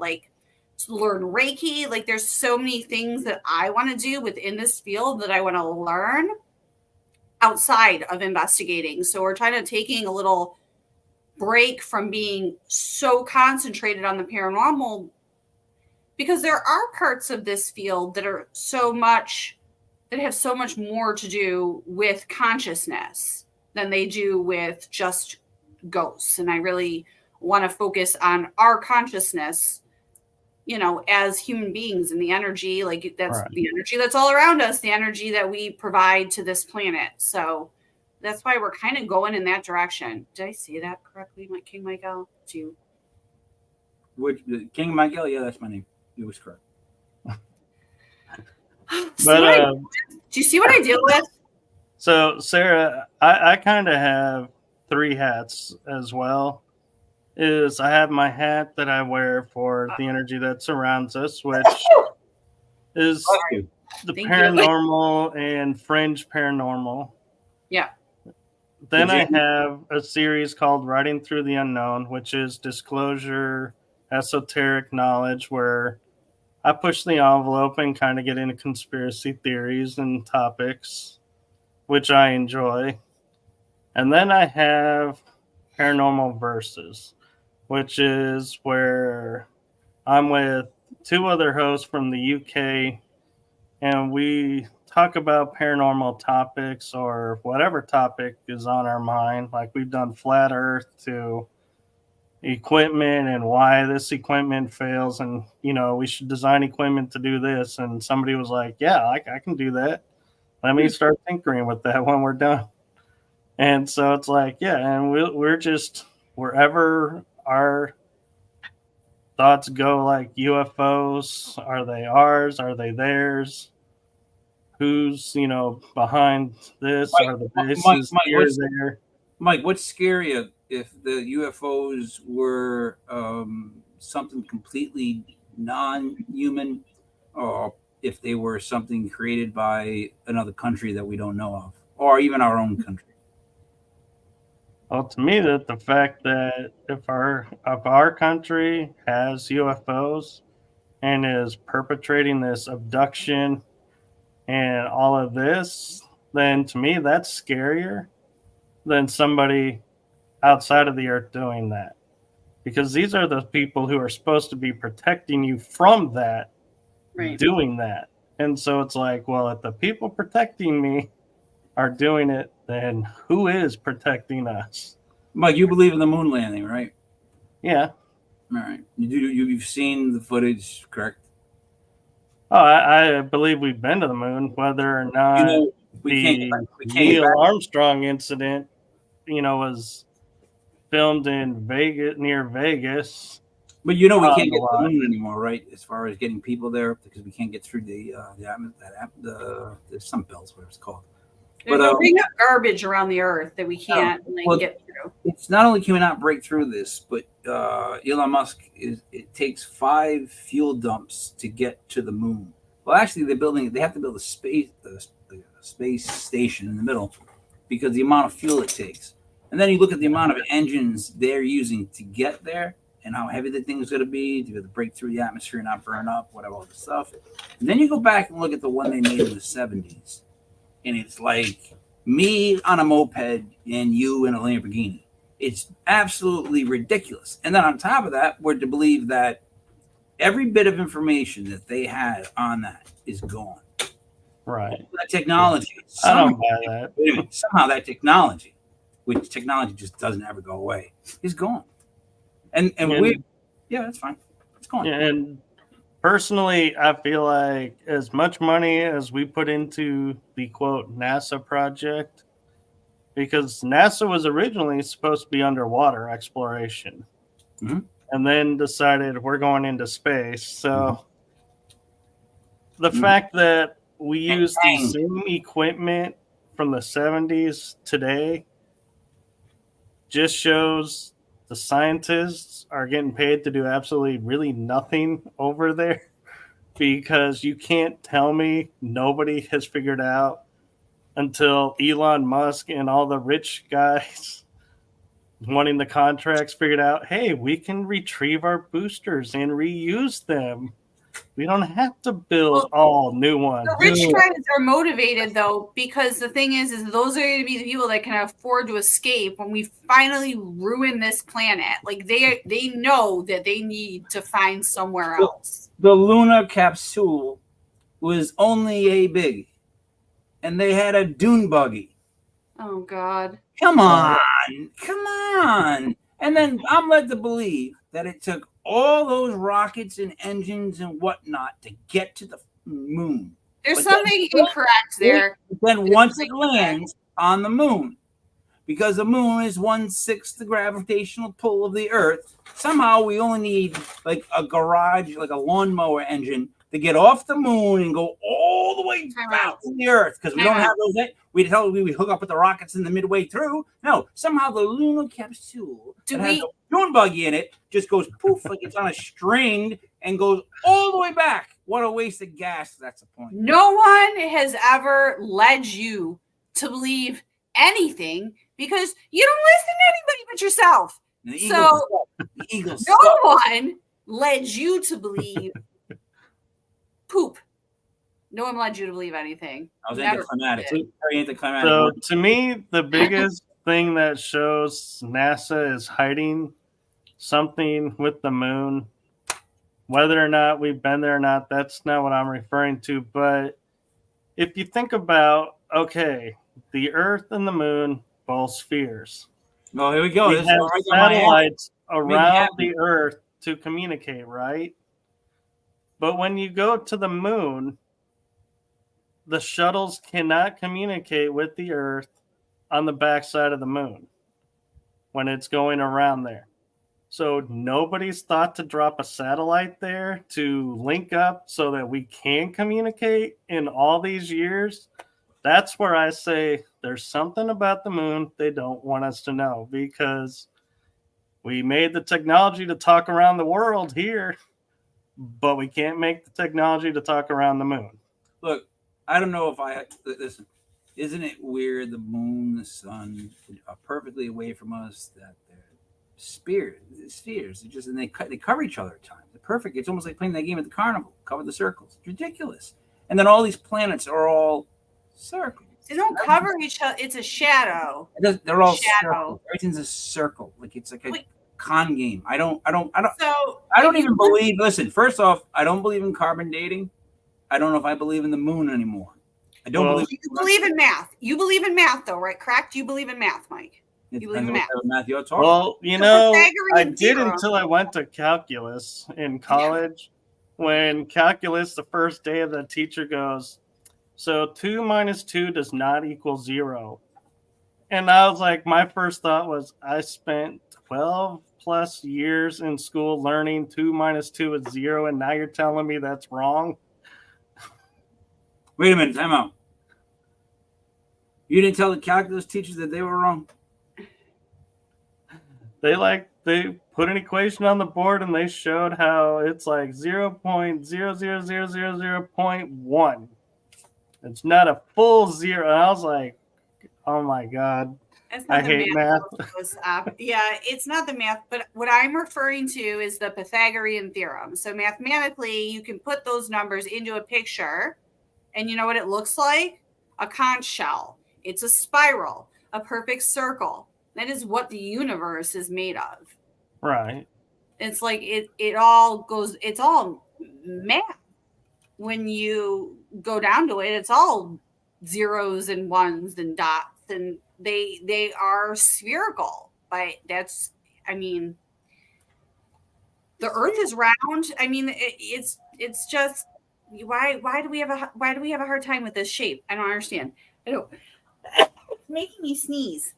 learn Reiki. Like, there's so many things that I want to do within this field that I want to learn outside of investigating. So we're trying to taking a little break from being so concentrated on the paranormal, because there are parts of this field that are that have so much more to do with consciousness than they do with just ghosts. And I really want to focus on our consciousness, as human beings, and the energy, that's right. The energy that's all around us, the energy that we provide to this planet. So that's why we're kind of going in that direction. Did I say that correctly, King Miguel? King Miguel? Yeah, that's my name. It was correct. But do you see what I deal with? So, Sarah, I kind of have 3 hats as well. I have my hat that I wear for the energy that surrounds us, which is the paranormal and fringe paranormal. Yeah. Then I have a series called Riding Through the Unknown, which is disclosure, esoteric knowledge, where I push the envelope and kind of get into conspiracy theories and topics, which I enjoy. And then I have Paranormal Versus, which is where I'm with 2 other hosts from the UK, and we talk about paranormal topics or whatever topic is on our mind. Like, we've done flat earth to equipment and why this equipment fails, and we should design equipment to do this. And somebody was like, yeah, I can do that. Let me start tinkering with that when we're done. And so it's like, yeah, and we're just wherever our thoughts go, like UFOs, are they ours? Are they theirs? Who's, behind this? Mike, are the bases here, there? Mike, what's scarier, if the UFOs were something completely non-human, or if they were something created by another country that we don't know of, or even our own country? Well, to me, that the fact that if our country has UFOs and is perpetrating this abduction and all of this, then to me that's scarier than somebody outside of the earth doing that, because these are the people who are supposed to be protecting you from that, right, doing that. And so it's like, well, if the people protecting me are doing it, then who is protecting us? Mike, you believe in the moon landing, right? Yeah. All right. You've seen the footage, correct? Oh, I believe we've been to the moon, whether or not the Neil Armstrong incident, was filmed in Vegas, near Vegas. But we can't get to the moon anymore, right? As far as getting people there, because we can't get through the some bells, whatever it's called. There's a ring of garbage around the earth that we can't get through. It's not only can we not break through this, but Elon Musk it takes 5 fuel dumps to get to the moon. Well, actually, they have to build a space station in the middle because the amount of fuel it takes. And then you look at the amount of engines they're using to get there and how heavy the thing's going to be to break through the atmosphere and not burn up, whatever, all this stuff. And then you go back and look at the one they made in the 70s. And it's like me on a moped and you in a Lamborghini. It's absolutely ridiculous. And then on top of that, we're to believe that every bit of information that they had on that is gone. Right. That technology. I don't buy that. Wait a minute, somehow that technology, which technology just doesn't ever go away, is gone. And that's fine. It's gone. And personally, I feel like as much money as we put into the quote NASA project, because NASA was originally supposed to be underwater exploration, and then decided we're going into space. So the fact that we use the same equipment from the 70s today just shows the scientists are getting paid to do absolutely really nothing over there, because you can't tell me nobody has figured out until Elon Musk and all the rich guys wanting the contracts figured out, hey, we can retrieve our boosters and reuse them. We don't have to build all new ones. The rich guys are motivated, though, because the thing is those are going to be the people that can afford to escape when we finally ruin this planet. Like, they know that they need to find somewhere else. The lunar capsule was only a biggie, and they had a dune buggy. Oh, God. Come on. And then I'm led to believe that it took all those rockets and engines and whatnot to get to the moon. There's something incorrect there. Then once it lands on the moon, because the moon is 1/6 the gravitational pull of the Earth, somehow we only need like a garage, like a lawnmower engine to get off the moon and go all the way back to the Earth, because we don't have those. We hook up with the rockets in the midway through. No, somehow the lunar capsule that has a dune buggy in it just goes poof, like it's on a string, and goes all the way back. What a waste of gas. That's the point. No one has ever led you to believe anything, because you don't listen to anybody but yourself. The Eagles no one led you to believe poop. No one led you to believe anything. I was anticlimactic. Very anticlimactic. So to me, the biggest thing that shows NASA is hiding something with the moon. Whether or not we've been there or not, that's not what I'm referring to. But if you think about, okay, the Earth and the moon, both spheres. Oh, here we go. We have satellites around the Earth to communicate, right? But when you go to the moon, the shuttles cannot communicate with the Earth on the backside of the moon when it's going around there. So nobody's thought to drop a satellite there to link up so that we can communicate in all these years. That's where I say there's something about the moon they don't want us to know, because we made the technology to talk around the world here, but we can't make the technology to talk around the moon. Look, I don't know if listen, isn't it weird the moon, the sun are perfectly away from us, that they're spheres, and they cover each other at times. They're perfect. It's almost like playing that game at the carnival, cover the circles. It's ridiculous. And then all these planets are all circles. They don't cover each other. It's a shadow. They're all circles. Everything's a circle. Like it's like a con game. I don't even believe. Listen, first off, I don't believe in carbon dating. I don't know if I believe in the moon anymore. I don't believe. You believe in math. You believe in math, though, right? Correct? You believe in math, Mike. You believe in math. Well, you know, I did until I went to calculus in college. When calculus, the first day of the teacher goes, so 2 minus 2 does not equal 0. And I was like, my first thought was, I spent 12 plus years in school learning 2 minus 2 is 0, and now you're telling me that's wrong? Wait a minute, time out. You didn't tell the calculus teachers that they were wrong? They put an equation on the board and they showed how it's like 0.00000.1. It's not a full 0. And I was like, oh my God. I hate math. Yeah, it's not the math, but what I'm referring to is the Pythagorean theorem. So mathematically, you can put those numbers into a picture, and you know what it looks like? A conch shell. It's a spiral, a perfect circle. That is what the universe is made of. Right. It's like it all goes, it's all math. When you go down to it, it's all zeros and ones and dots, and they are spherical. But that's, I mean, the Earth is round. I mean, it's just why do we have a hard time with this shape? I don't understand. I don't. It's making me sneeze.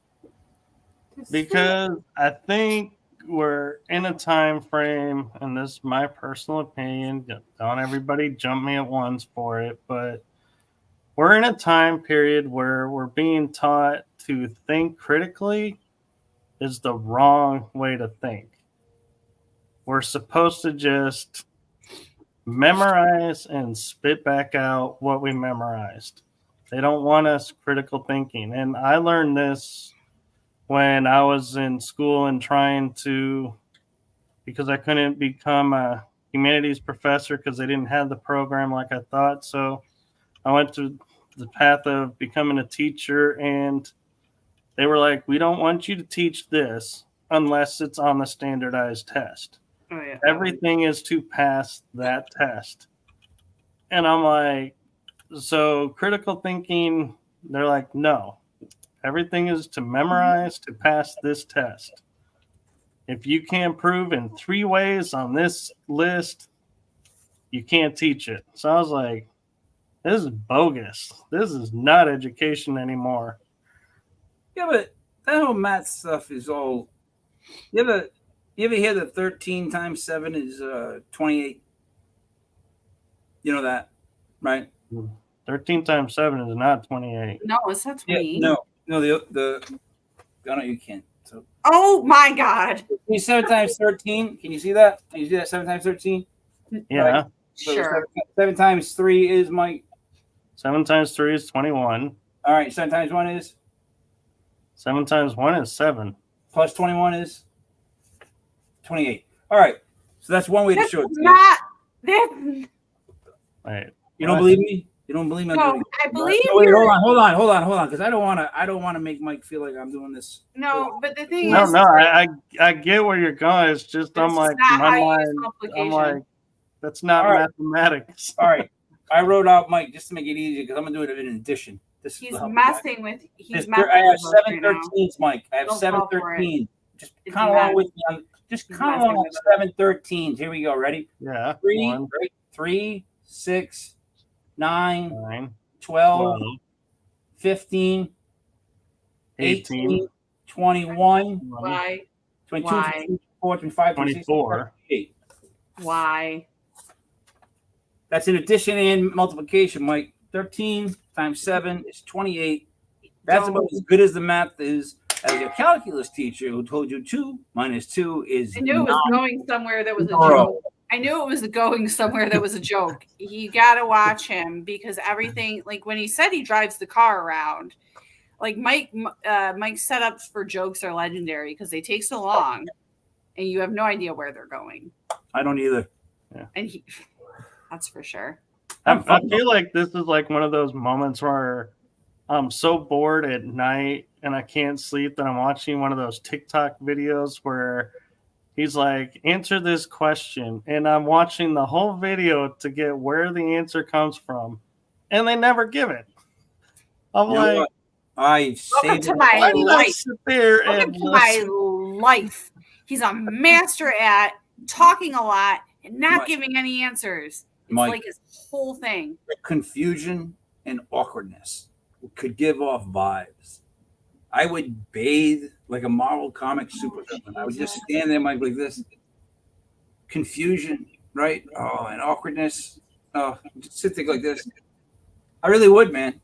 Because I think we're in a time frame, and this is my personal opinion. Don't everybody jump me at once for it, but we're in a time period where we're being taught to think critically is the wrong way to think. We're supposed to just memorize and spit back out what we memorized. They don't want us critical thinking. And I learned this when I was in school and trying to, because I couldn't become a humanities professor because they didn't have the program like I thought. So I went to the path of becoming a teacher, and they were like, we don't want you to teach this unless it's on the standardized test. Oh, yeah. Everything is to pass that test. And I'm like, so critical thinking, they're like, no, everything is to memorize to pass this test. If you can't prove in 3 ways on this list, you can't teach it. So I was like, this is bogus. This is not education anymore. Yeah, but that whole math stuff is all. You ever hear that 13 times 7 is 28? You know that, right? 13 times 7 is not 28. No, it's not 28. Yeah, no, the. No, you can't. So. Oh my God! 7 times 13. Can you see that? Can you see that? 7 times 13. Yeah. Right? So Sure. 7 times 3 is Mike. 7 times 3 is 21. All right. 7 times 1 is. 7 times 1 is 7. Plus 21 is 28. All right. So that's one way to show it. Not that. Wait. You don't believe me? You don't believe me? No, I believe Wait, you. hold on, because I don't want to make Mike feel like I'm doing this. No, but the thing No, is, I get where you're going. It's just I'm like, not my how you use mind, I'm multiplication. like, that's not All right. mathematics. All right. I wrote out Mike just to make it easier because I'm gonna do it in addition. He's messing with. I have 7 13s, Mike. I have Don't 7 fall for it. 13s. Just It's count along mad. with me. Just He's count messing along with with 7 13s. Here we go. Ready? Yeah. 3, 6, 9, 9, 12, 12, 15, 18, 18, 21, Why? 22, Why? 24, 25, 26, 24. 28. Why? That's in addition and multiplication, Mike. 13 times 7 is 28. That's Don't- about as good as the math is as your calculus teacher who told you 2 minus 2 is I knew it was going somewhere that was a Zero. joke. I kneue it was going somewhere that was a joke. You got to watch him because everything, like when he said he drives the car around, like Mike's setups for jokes are legendary because they take so long and you have no idea where they're going. I don't either. And that's for sure. I feel like this is like one of those moments where I'm so bored at night and I can't sleep that I'm watching one of those TikTok videos where he's like, answer this question. And I'm watching the whole video to get where the answer comes from. And they never give it. I'm like, What? I Welcome saved to it. my why did I life. sit there Welcome and to my listen? life. He's a master at talking a lot and not Mike. giving any answers. It's Mike. like his whole thing. Confusion and awkwardness could give off vibes. I would bathe like a Marvel comic supervillain. I would just stand there, Mike, like this. Confusion, right? Oh, and awkwardness. Oh, just sit there like this. I really would, man.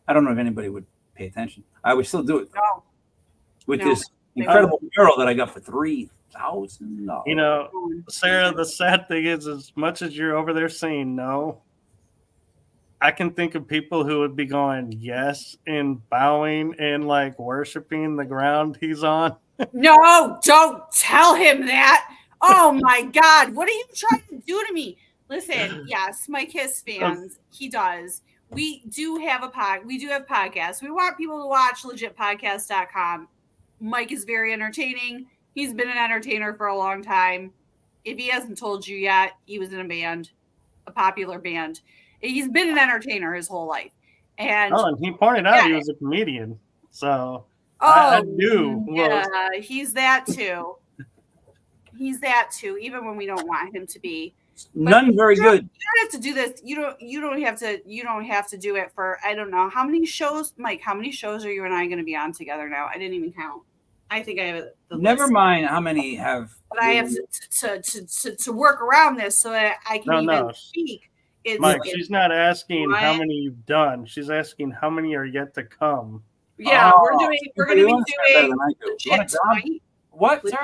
I don't know if anybody would pay attention. I would still do it No. with No, this they incredible mural that I got for $3,000. You know, Sarah, the sad thing is, as much as you're over there saying no, I can think of people who would be going yes and bowing and like worshiping the ground he's on. No, don't tell him that. Oh my God. What are you trying to do to me? Listen, yes, Mike has fans. He does. We do have podcasts. We want people to watch legitpodcast.com Mike is very entertaining. He's been an entertainer for a long time. If he hasn't told you yet, he was in a band, a popular band. He's been an entertainer his whole life. And he pointed out he was a comedian. So I knew. Yeah, he's that too. He's that too, even when we don't want him to be. None very good. You don't have to do this. You don't have to do it for, I don't know how many shows, Mike. How many shows are you and I going to be on together now? I didn't even count. I think I have the Never list. mind how many have. But I have to work around this so that I can even speak. Mike, she's not asking how many you've done. She's asking how many are yet to come. Yeah, we're going to be doing Legit tonight. What, sir?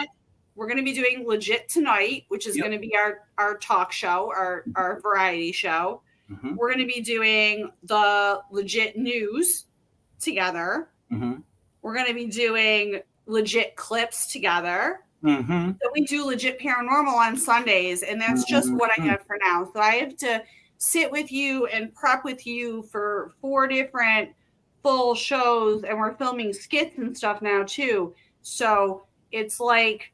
We're going to be doing Legit tonight, which is going to be our talk show, our variety show. Mm-hmm. We're going to be doing the Legit news together. Mm-hmm. We're going to be doing Legit clips together. Mm-hmm. Then we do Legit Paranormal on Sundays, and that's just what I have for now. So I have to sit with you and prep with you for 4 different full shows, and we're filming skits and stuff now too. So it's like,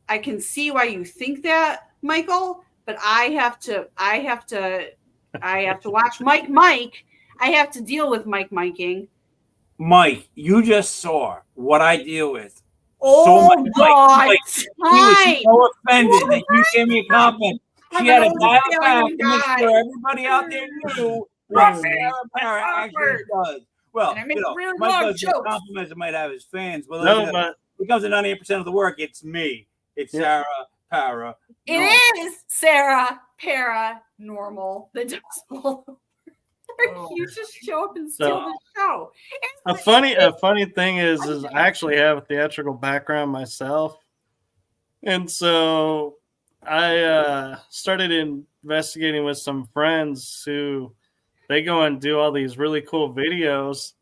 I can see why you think that, Michael, but I have to watch Mike. I have to deal with miking. Mike, you just saw what I deal with. Oh, so much. God. Mike, he was so offended that you gave me a compliment. She had to dial back to make sure everybody out there knew what Sarah Parah actually does. Well, Mike does get compliments that might have his fans, but when it comes to 98% of the work, it's me. It's Sarah Parah. It is Sarah Parah Normal that does all. You just show up and steal the show. A funny thing is I actually have a theatrical background myself, and so I started investigating with some friends who they go and do all these really cool videos,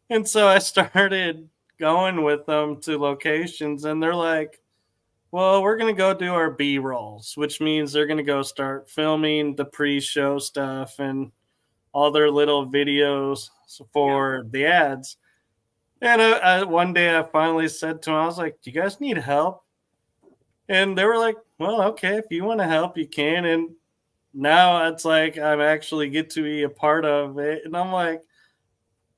and so I started going with them to locations, and they're like, well, we're going to go do our B-rolls, which means they're going to go start filming the pre-show stuff and all their little videos for the ads. And one day I finally said to them, I was like, do you guys need help? And they were like, well, okay, if you want to help, you can. And now it's like I actually get to be a part of it. And I'm like,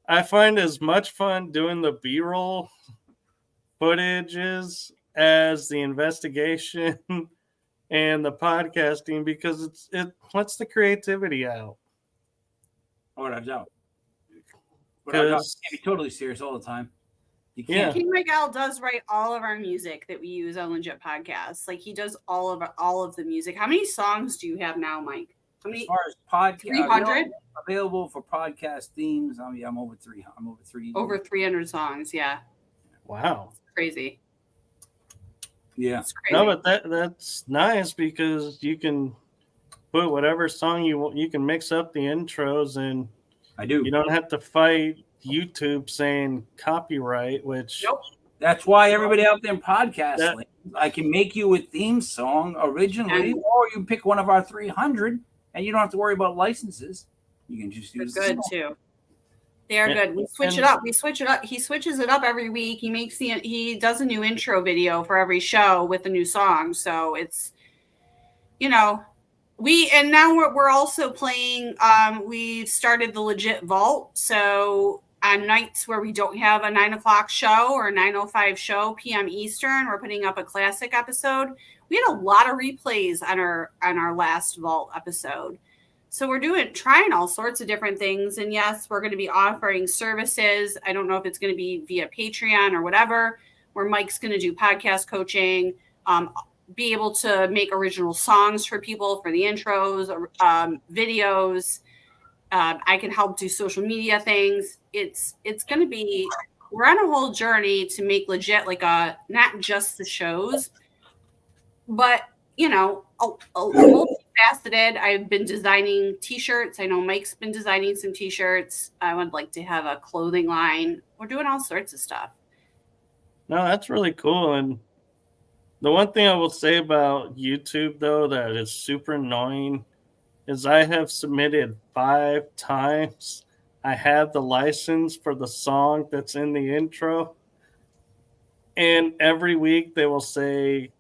I find as much fun doing the B-roll footages as the investigation and the podcasting, because it lets the creativity out. Without doubt. You can't be totally serious all the time. You can't. King Miguel does write all of our music that we use on Legit Podcasts. Like, he does all of the music. How many songs do you have now, Mike? How many? As far as podcast, 300 available for podcast themes. I'm over 300. I'm over 3. Over 300 songs. Yeah. Wow. It's crazy. Yeah. It's crazy. No, but that's nice because you can put whatever song you want. You can mix up the intros, and I do. You don't have to fight YouTube saying copyright, which nope. That's why everybody out there in podcast I can make you a theme song originally, or you pick one of our 300, and you don't have to worry about licenses. You can just use good too. They are good. We switch it up. We switch it up. He switches it up every week. He does a new intro video for every show with a new song. So it's, now we're also playing. We've started the Legit Vault. So on nights where we don't have a 9:00 show or a 9:05 show p.m. Eastern, we're putting up a classic episode. We had a lot of replays on our last Vault episode. So we're trying all sorts of different things. And yes, we're going to be offering services. I don't know if it's going to be via Patreon or whatever, where Mike's going to do podcast coaching, be able to make original songs for people for the intros, videos. I can help do social media things. It's going to be, we're on a whole journey to make Legit like not just the shows, but multifaceted. I've been designing t-shirts. I know Mike's been designing some t-shirts. I would like to have a clothing line. We're doing all sorts of stuff. No, that's really cool. And the one thing I will say about YouTube, though, that is super annoying is I have submitted 5 times. I have the license for the song that's in the intro. And every week they will say,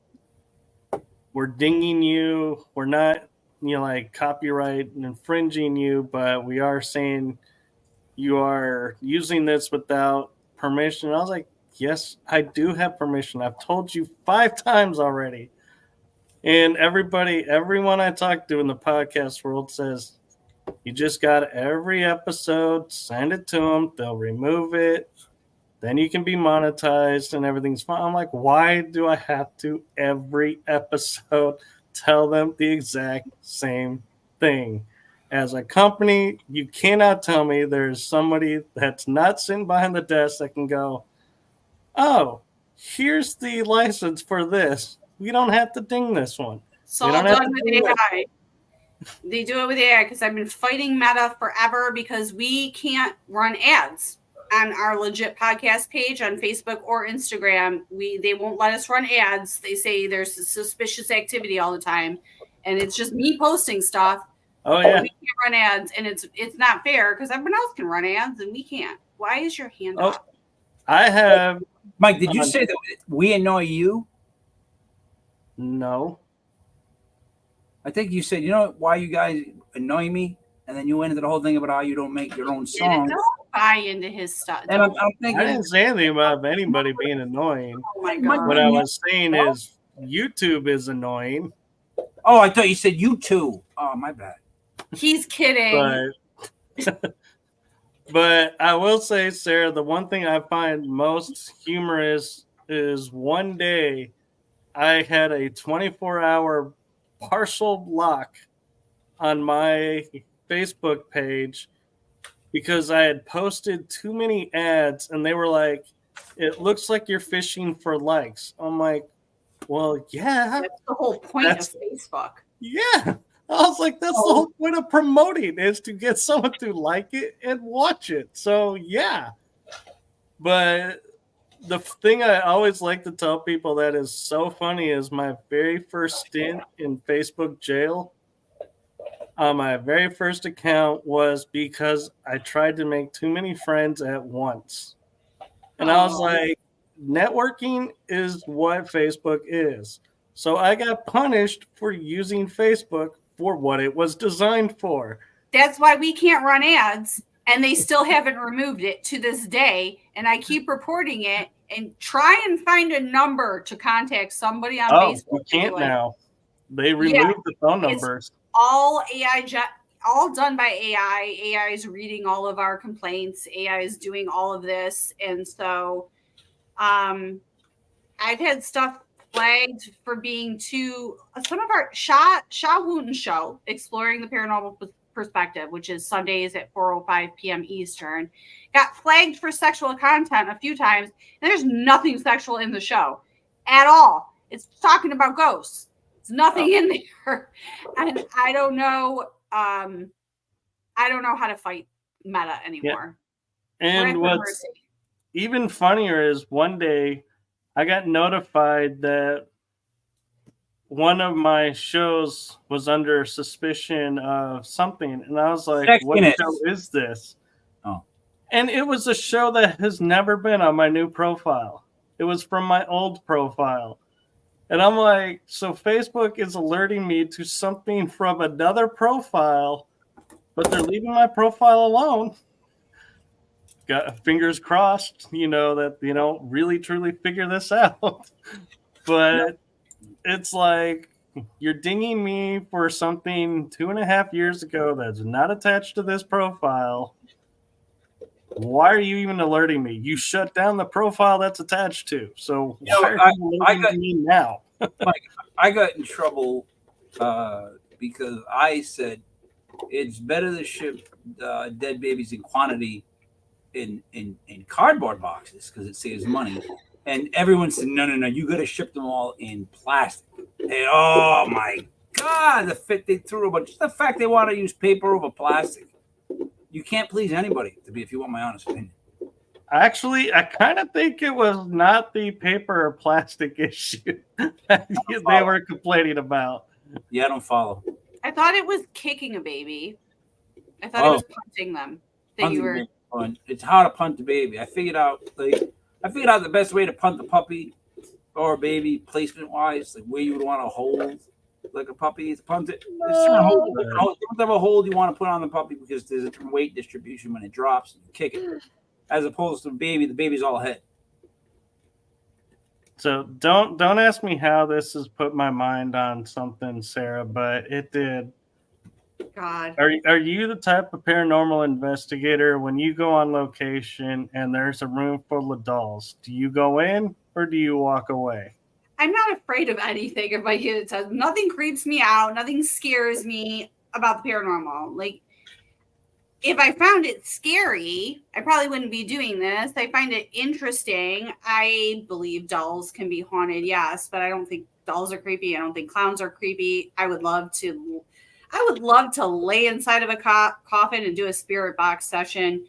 we're dinging you. We're not, like copyright infringing you, but we are saying you are using this without permission. And I was like, yes, I do have permission. I've told you 5 times already. And everyone I talk to in the podcast world says, you just got every episode, send it to them, they'll remove it, then you can be monetized and everything's fine. I'm like, why do I have to every episode tell them the exact same thing? As a company, you cannot tell me there's somebody that's not sitting behind the desk that can go, oh, here's the license for this. We don't have to ding this one. It's all done with AI. They do it with AI because I've been fighting Meta forever because we can't run ads on our Legit podcast page on Facebook or Instagram. They won't let us run ads. They say there's suspicious activity all the time, and it's just me posting stuff. Oh yeah, we can't run ads, and it's not fair because everyone else can run ads and we can't. Why is your hand up? I have. Mike, did you say that we annoy you? No. I think you said, you know why you guys annoy me? And then you went into the whole thing about how you don't make your own songs. Don't buy into his stuff. And I'm thinking, I didn't say anything about anybody being annoying. Oh my God. What I was saying is YouTube is annoying. Oh, I thought you said you too. Oh, my bad. He's kidding. But I will say, Sarah, the one thing I find most humorous is one day I had a 24-hour partial lock on my Facebook page because I had posted too many ads and they were like, it looks like you're fishing for likes. I'm like, well, yeah. That's the whole point of Facebook. Yeah. I was like, that's the whole point of promoting is to get someone to like it and watch it. So, yeah. But the thing I always like to tell people that is so funny is my very first stint in Facebook jail on my very first account was because I tried to make too many friends at once. And I was like, networking is what Facebook is. So I got punished for using Facebook for what it was designed for. That's why we can't run ads, and they still haven't removed it to this day. And I keep reporting it and try and find a number to contact somebody on Facebook. You can't now. They removed the phone numbers. All AI, all done by AI. AI is reading all of our complaints. AI is doing all of this. And so I've had stuff flagged for being too some of our Sha Wooten show, Exploring the Paranormal Perspective, which is Sundays at 4:05 p.m. Eastern, got flagged for sexual content a few times, and there's nothing sexual in the show at all. It's talking about ghosts. There's nothing in there, and I don't know how to fight Meta anymore. Yeah. And what's even funnier is one day I got notified that one of my shows was under suspicion of something. And I was like, what show is this? Oh. And it was a show that has never been on my new profile. It was from my old profile. And I'm like, so Facebook is alerting me to something from another profile, but they're leaving my profile alone. Got fingers crossed, that they don't really truly figure this out. But it's like, you're dinging me for something 2.5 years ago that's not attached to this profile. Why are you even alerting me? You shut down the profile that's attached to. So why are you alerting me now? Mike, I got in trouble because I said it's better to ship dead babies in quantity in cardboard boxes because it saves money. And everyone said, no, you got to ship them all in plastic. And oh my God, they threw a bunch. Just the fact they want to use paper over plastic. You can't please anybody, if you want my honest opinion. Actually, I kind of think it was not the paper or plastic issue that they were complaining about. Yeah, I don't follow. I thought it was kicking a baby. I thought it was punting them. It's hard to punt the baby. I figured out, I figured out the best way to punt the puppy or baby placement wise, like where you would want to hold like a puppy to punt it. There's different type of hold you want to put on the puppy because there's a different weight distribution when it drops and you kick it. As opposed to the baby's all head. So don't ask me how this has put my mind on something, Sarah, but it did. God. Are you the type of paranormal investigator when you go on location and there's a room full of dolls? Do you go in or do you walk away? I'm not afraid of anything if I get it says nothing creeps me out, nothing scares me about the paranormal. Like if I found it scary, I probably wouldn't be doing this. I find it interesting. I believe dolls can be haunted, yes, but I don't think dolls are creepy. I don't think clowns are creepy. I would love to lay inside of a coffin and do a spirit box session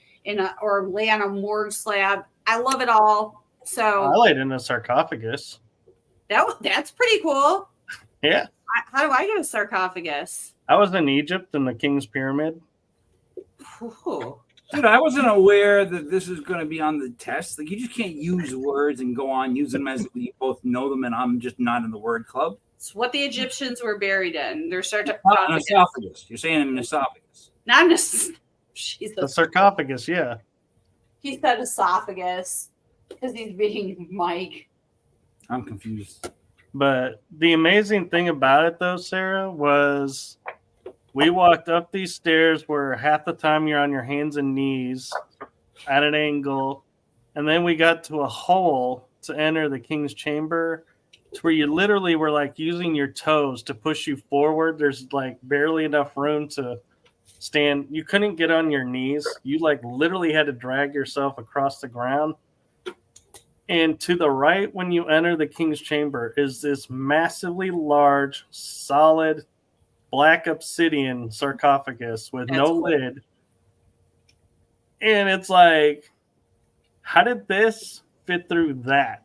or lay on a morgue slab. I love it all. So I laid in a sarcophagus. That's pretty cool. Yeah. How do I get a sarcophagus? I was in Egypt in the King's Pyramid. Ooh. Dude, I wasn't aware that this is going to be on the test. Like, you just can't use words and go on using them as we both know them, and I'm just not in the word club. It's what the Egyptians were buried in. Their Not an esophagus. You're saying an esophagus. Not The sarcophagus, yeah. He said esophagus because he's being Mike. I'm confused. But the amazing thing about it, though, Sarah, was we walked up these stairs where half the time you're on your hands and knees at an angle. And then we got to a hole to enter the King's Chamber. It's where you literally were like using your toes to push you forward. There's like barely enough room to stand. You couldn't get on your knees. You like literally had to drag yourself across the ground. And to the right, when you enter the King's Chamber, is this massively large, solid, black obsidian sarcophagus with no lid. And it's like, how did this fit through that?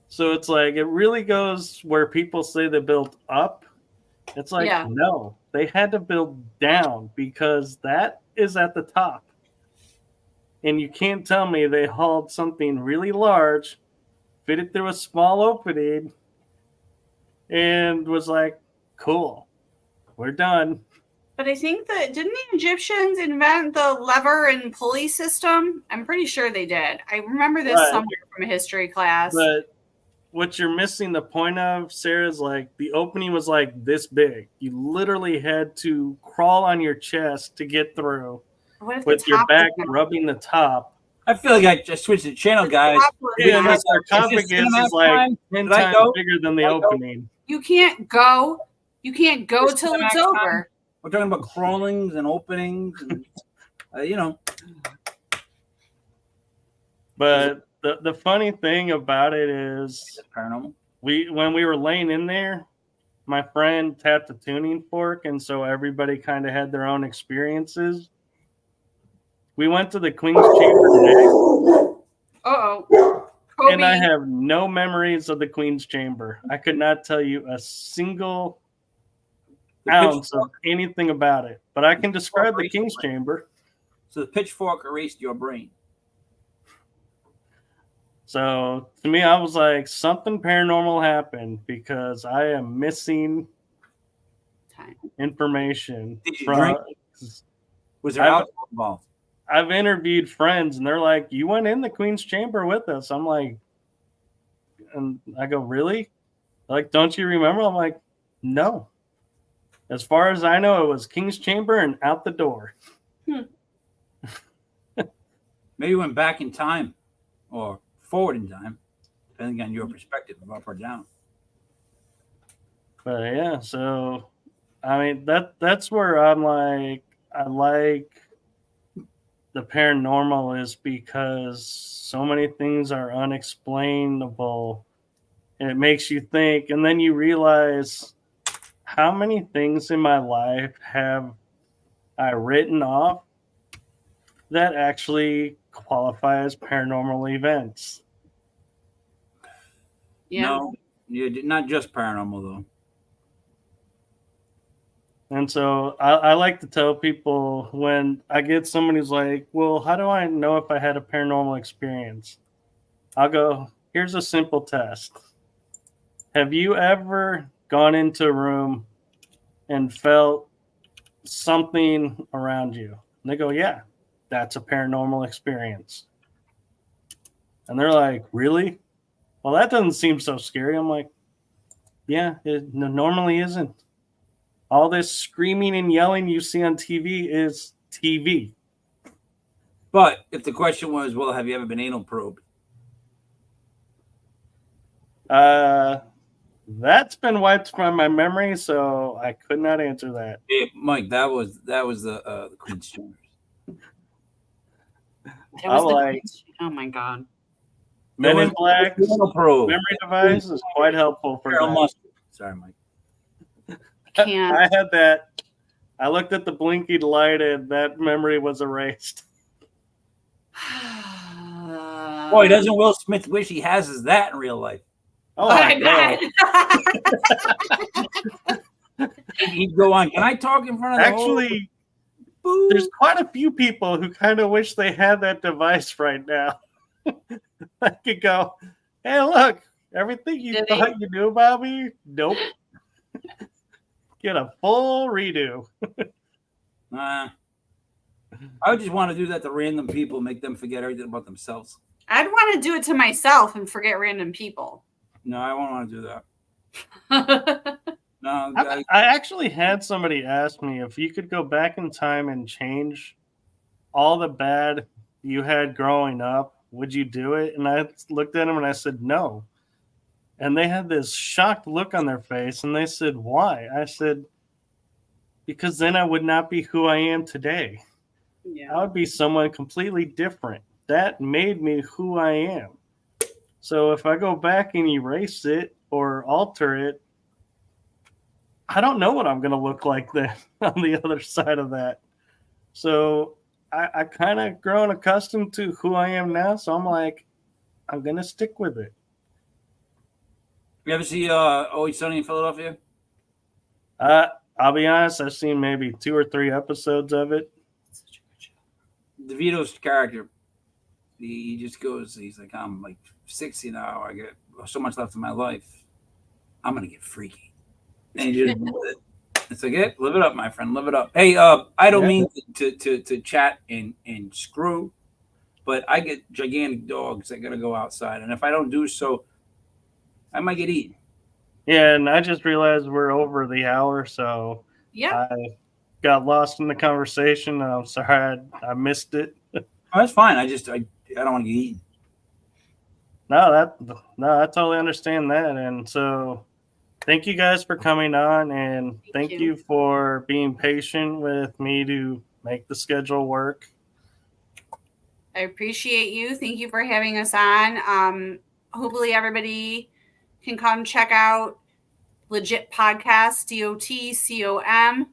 So it's like, it really goes where people say they built up. It's like, no, they had to build down because that is at the top. And you can't tell me they hauled something really large, fit it through a small opening, and was like, cool, we're done. But I think that didn't the Egyptians invent the lever and pulley system? I'm pretty sure they did. I remember this somewhere from a history class. But what you're missing the point of, Sarah, is like the opening was like this big. You literally had to crawl on your chest to get through with your back rubbing the top. I feel like I just switched the channel, guys. Yeah, the sarcophagus is like 10 times bigger than the opening. You can't go till it's over. We're talking about crawlings and openings, and, But the funny thing about it is, paranormal. When we were laying in there, my friend tapped a tuning fork, and so everybody kind of had their own experiences. We went to the Queen's Chamber next. Uh-oh. And I have no memories of the Queen's Chamber. I could not tell you a single ounce of anything about it. But I can describe the King's Chamber. So the pitchfork erased your brain. So to me, I was like, something paranormal happened because I am missing information. Did you drink? Was there alcohol involved? I've interviewed friends and they're like, you went in the Queen's Chamber with us. I'm like, and I go, really? Like, don't you remember? I'm like, no. As far as I know, it was King's Chamber and out the door. Maybe you went back in time or forward in time, depending on your perspective of up or down. But yeah, so I mean that's where I'm like, I like the paranormal is because so many things are unexplainable and it makes you think, and then you realize how many things in my life have I written off that actually qualify as paranormal events. Yeah. No, not just paranormal though. And so I like to tell people when I get somebody who's like, well, how do I know if I had a paranormal experience? I'll go, here's a simple test. Have you ever gone into a room and felt something around you? And they go, yeah, that's a paranormal experience. And they're like, really? Well, that doesn't seem so scary. I'm like, yeah, it normally isn't. All this screaming and yelling you see on TV is TV. But if the question was, well, have you ever been anal probed? That's been wiped from my memory, so I could not answer that. Hey, Mike, that was the Queen's Chambers. It was like, oh my God. Men in Black probe. memory device is quite helpful for that. Sorry, Mike. Can't. I had that. I looked at the blinking light and that memory was erased. Boy, doesn't Will Smith wish he has that in real life? Oh, I know. He'd go on. Can I talk in front of the Actually, there's quite a few people who kind of wish they had that device right now. I could go, hey, look, everything you thought you knew about me, nope. Get a full redo. I would just want to do that to random people, make them forget everything about themselves. I'd want to do it to myself and forget random people. No, I won't want to do that. No, I actually had somebody ask me if you could go back in time and change all the bad you had growing up, would you do it? And I looked at them and I said, no. And they had this shocked look on their face and they said, why? I said, because then I would not be who I am today. Yeah. I would be someone completely different. That made me who I am. So if I go back and erase it or alter it, I don't know what I'm going to look like then on the other side of that. So I kind of grown accustomed to who I am now. So I'm like, I'm going to stick with it. You ever see Always Sunny in Philadelphia? I'll be honest, I've seen maybe 2 or 3 episodes of it. DeVito's character, he just goes, he's like, I'm like 60 now. I get so much left in my life. I'm going to get freaky. And he just, it's like, hey, live it up, my friend, live it up. Hey, I don't mean to chat and screw, but I get gigantic dogs that got to go outside. And if I don't do so, I might get eaten. Yeah, and I just realized we're over the hour, so yeah, I got lost in the conversation. I'm sorry I missed it. Oh, that's fine. I don't want to get eaten. No, I totally understand that. And so thank you guys for coming on, and thank you for being patient with me to make the schedule work. I appreciate you. Thank you for having us on. Hopefully everybody can come check out Legit Podcast, DOTCOM.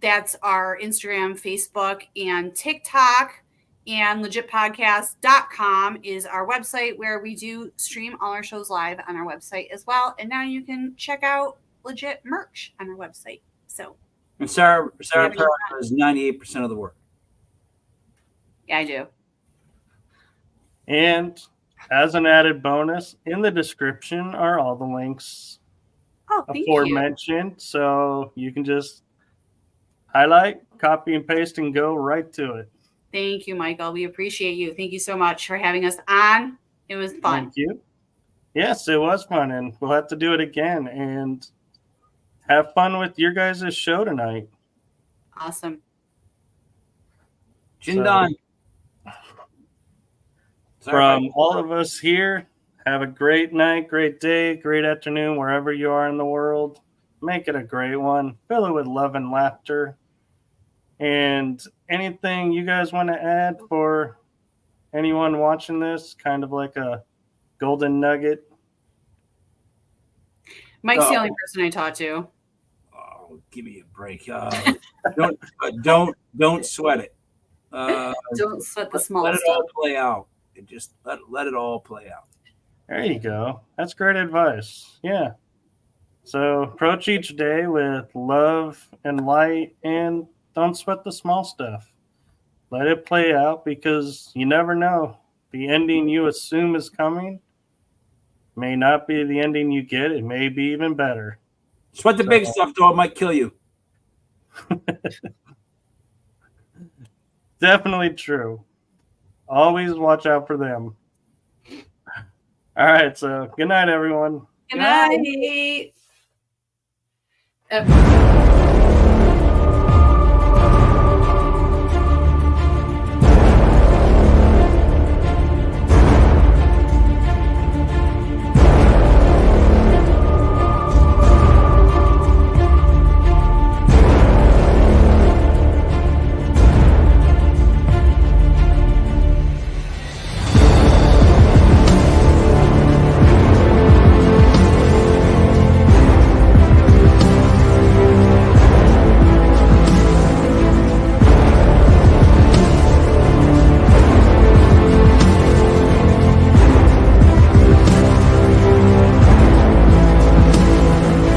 That's our Instagram, Facebook, and TikTok. And legitpodcast.com is our website where we do stream all our shows live on our website as well. And now you can check out legit merch on our website. So, and Sarah does 98% of the work. Yeah, I do. And as an added bonus, in the description are all the links aforementioned. So you can just highlight, copy, and paste, and go right to it. Thank you, Michael. We appreciate you. Thank you so much for having us on. It was fun. Thank you. Yes, it was fun, and we'll have to do it again. And have fun with your guys' show tonight. Awesome. Jindan. From all of us here, have a great night, great day, great afternoon, wherever you are in the world. Make it a great one. Fill it with love and laughter. And anything you guys want to add for anyone watching this, kind of like a golden nugget? Mike's the only person I talk to. Oh, give me a break. Don't sweat it. Don't sweat the small stuff. Let it all play out. Just let it all play out. There you go. That's great advice. Yeah. So approach each day with love and light, and don't sweat the small stuff. Let it play out, because you never know the ending you assume is coming may not be the ending you get. It may be even better. Sweat the big stuff, though. It might kill you. Definitely true. Always watch out for them. All right, so good night, everyone. Good night.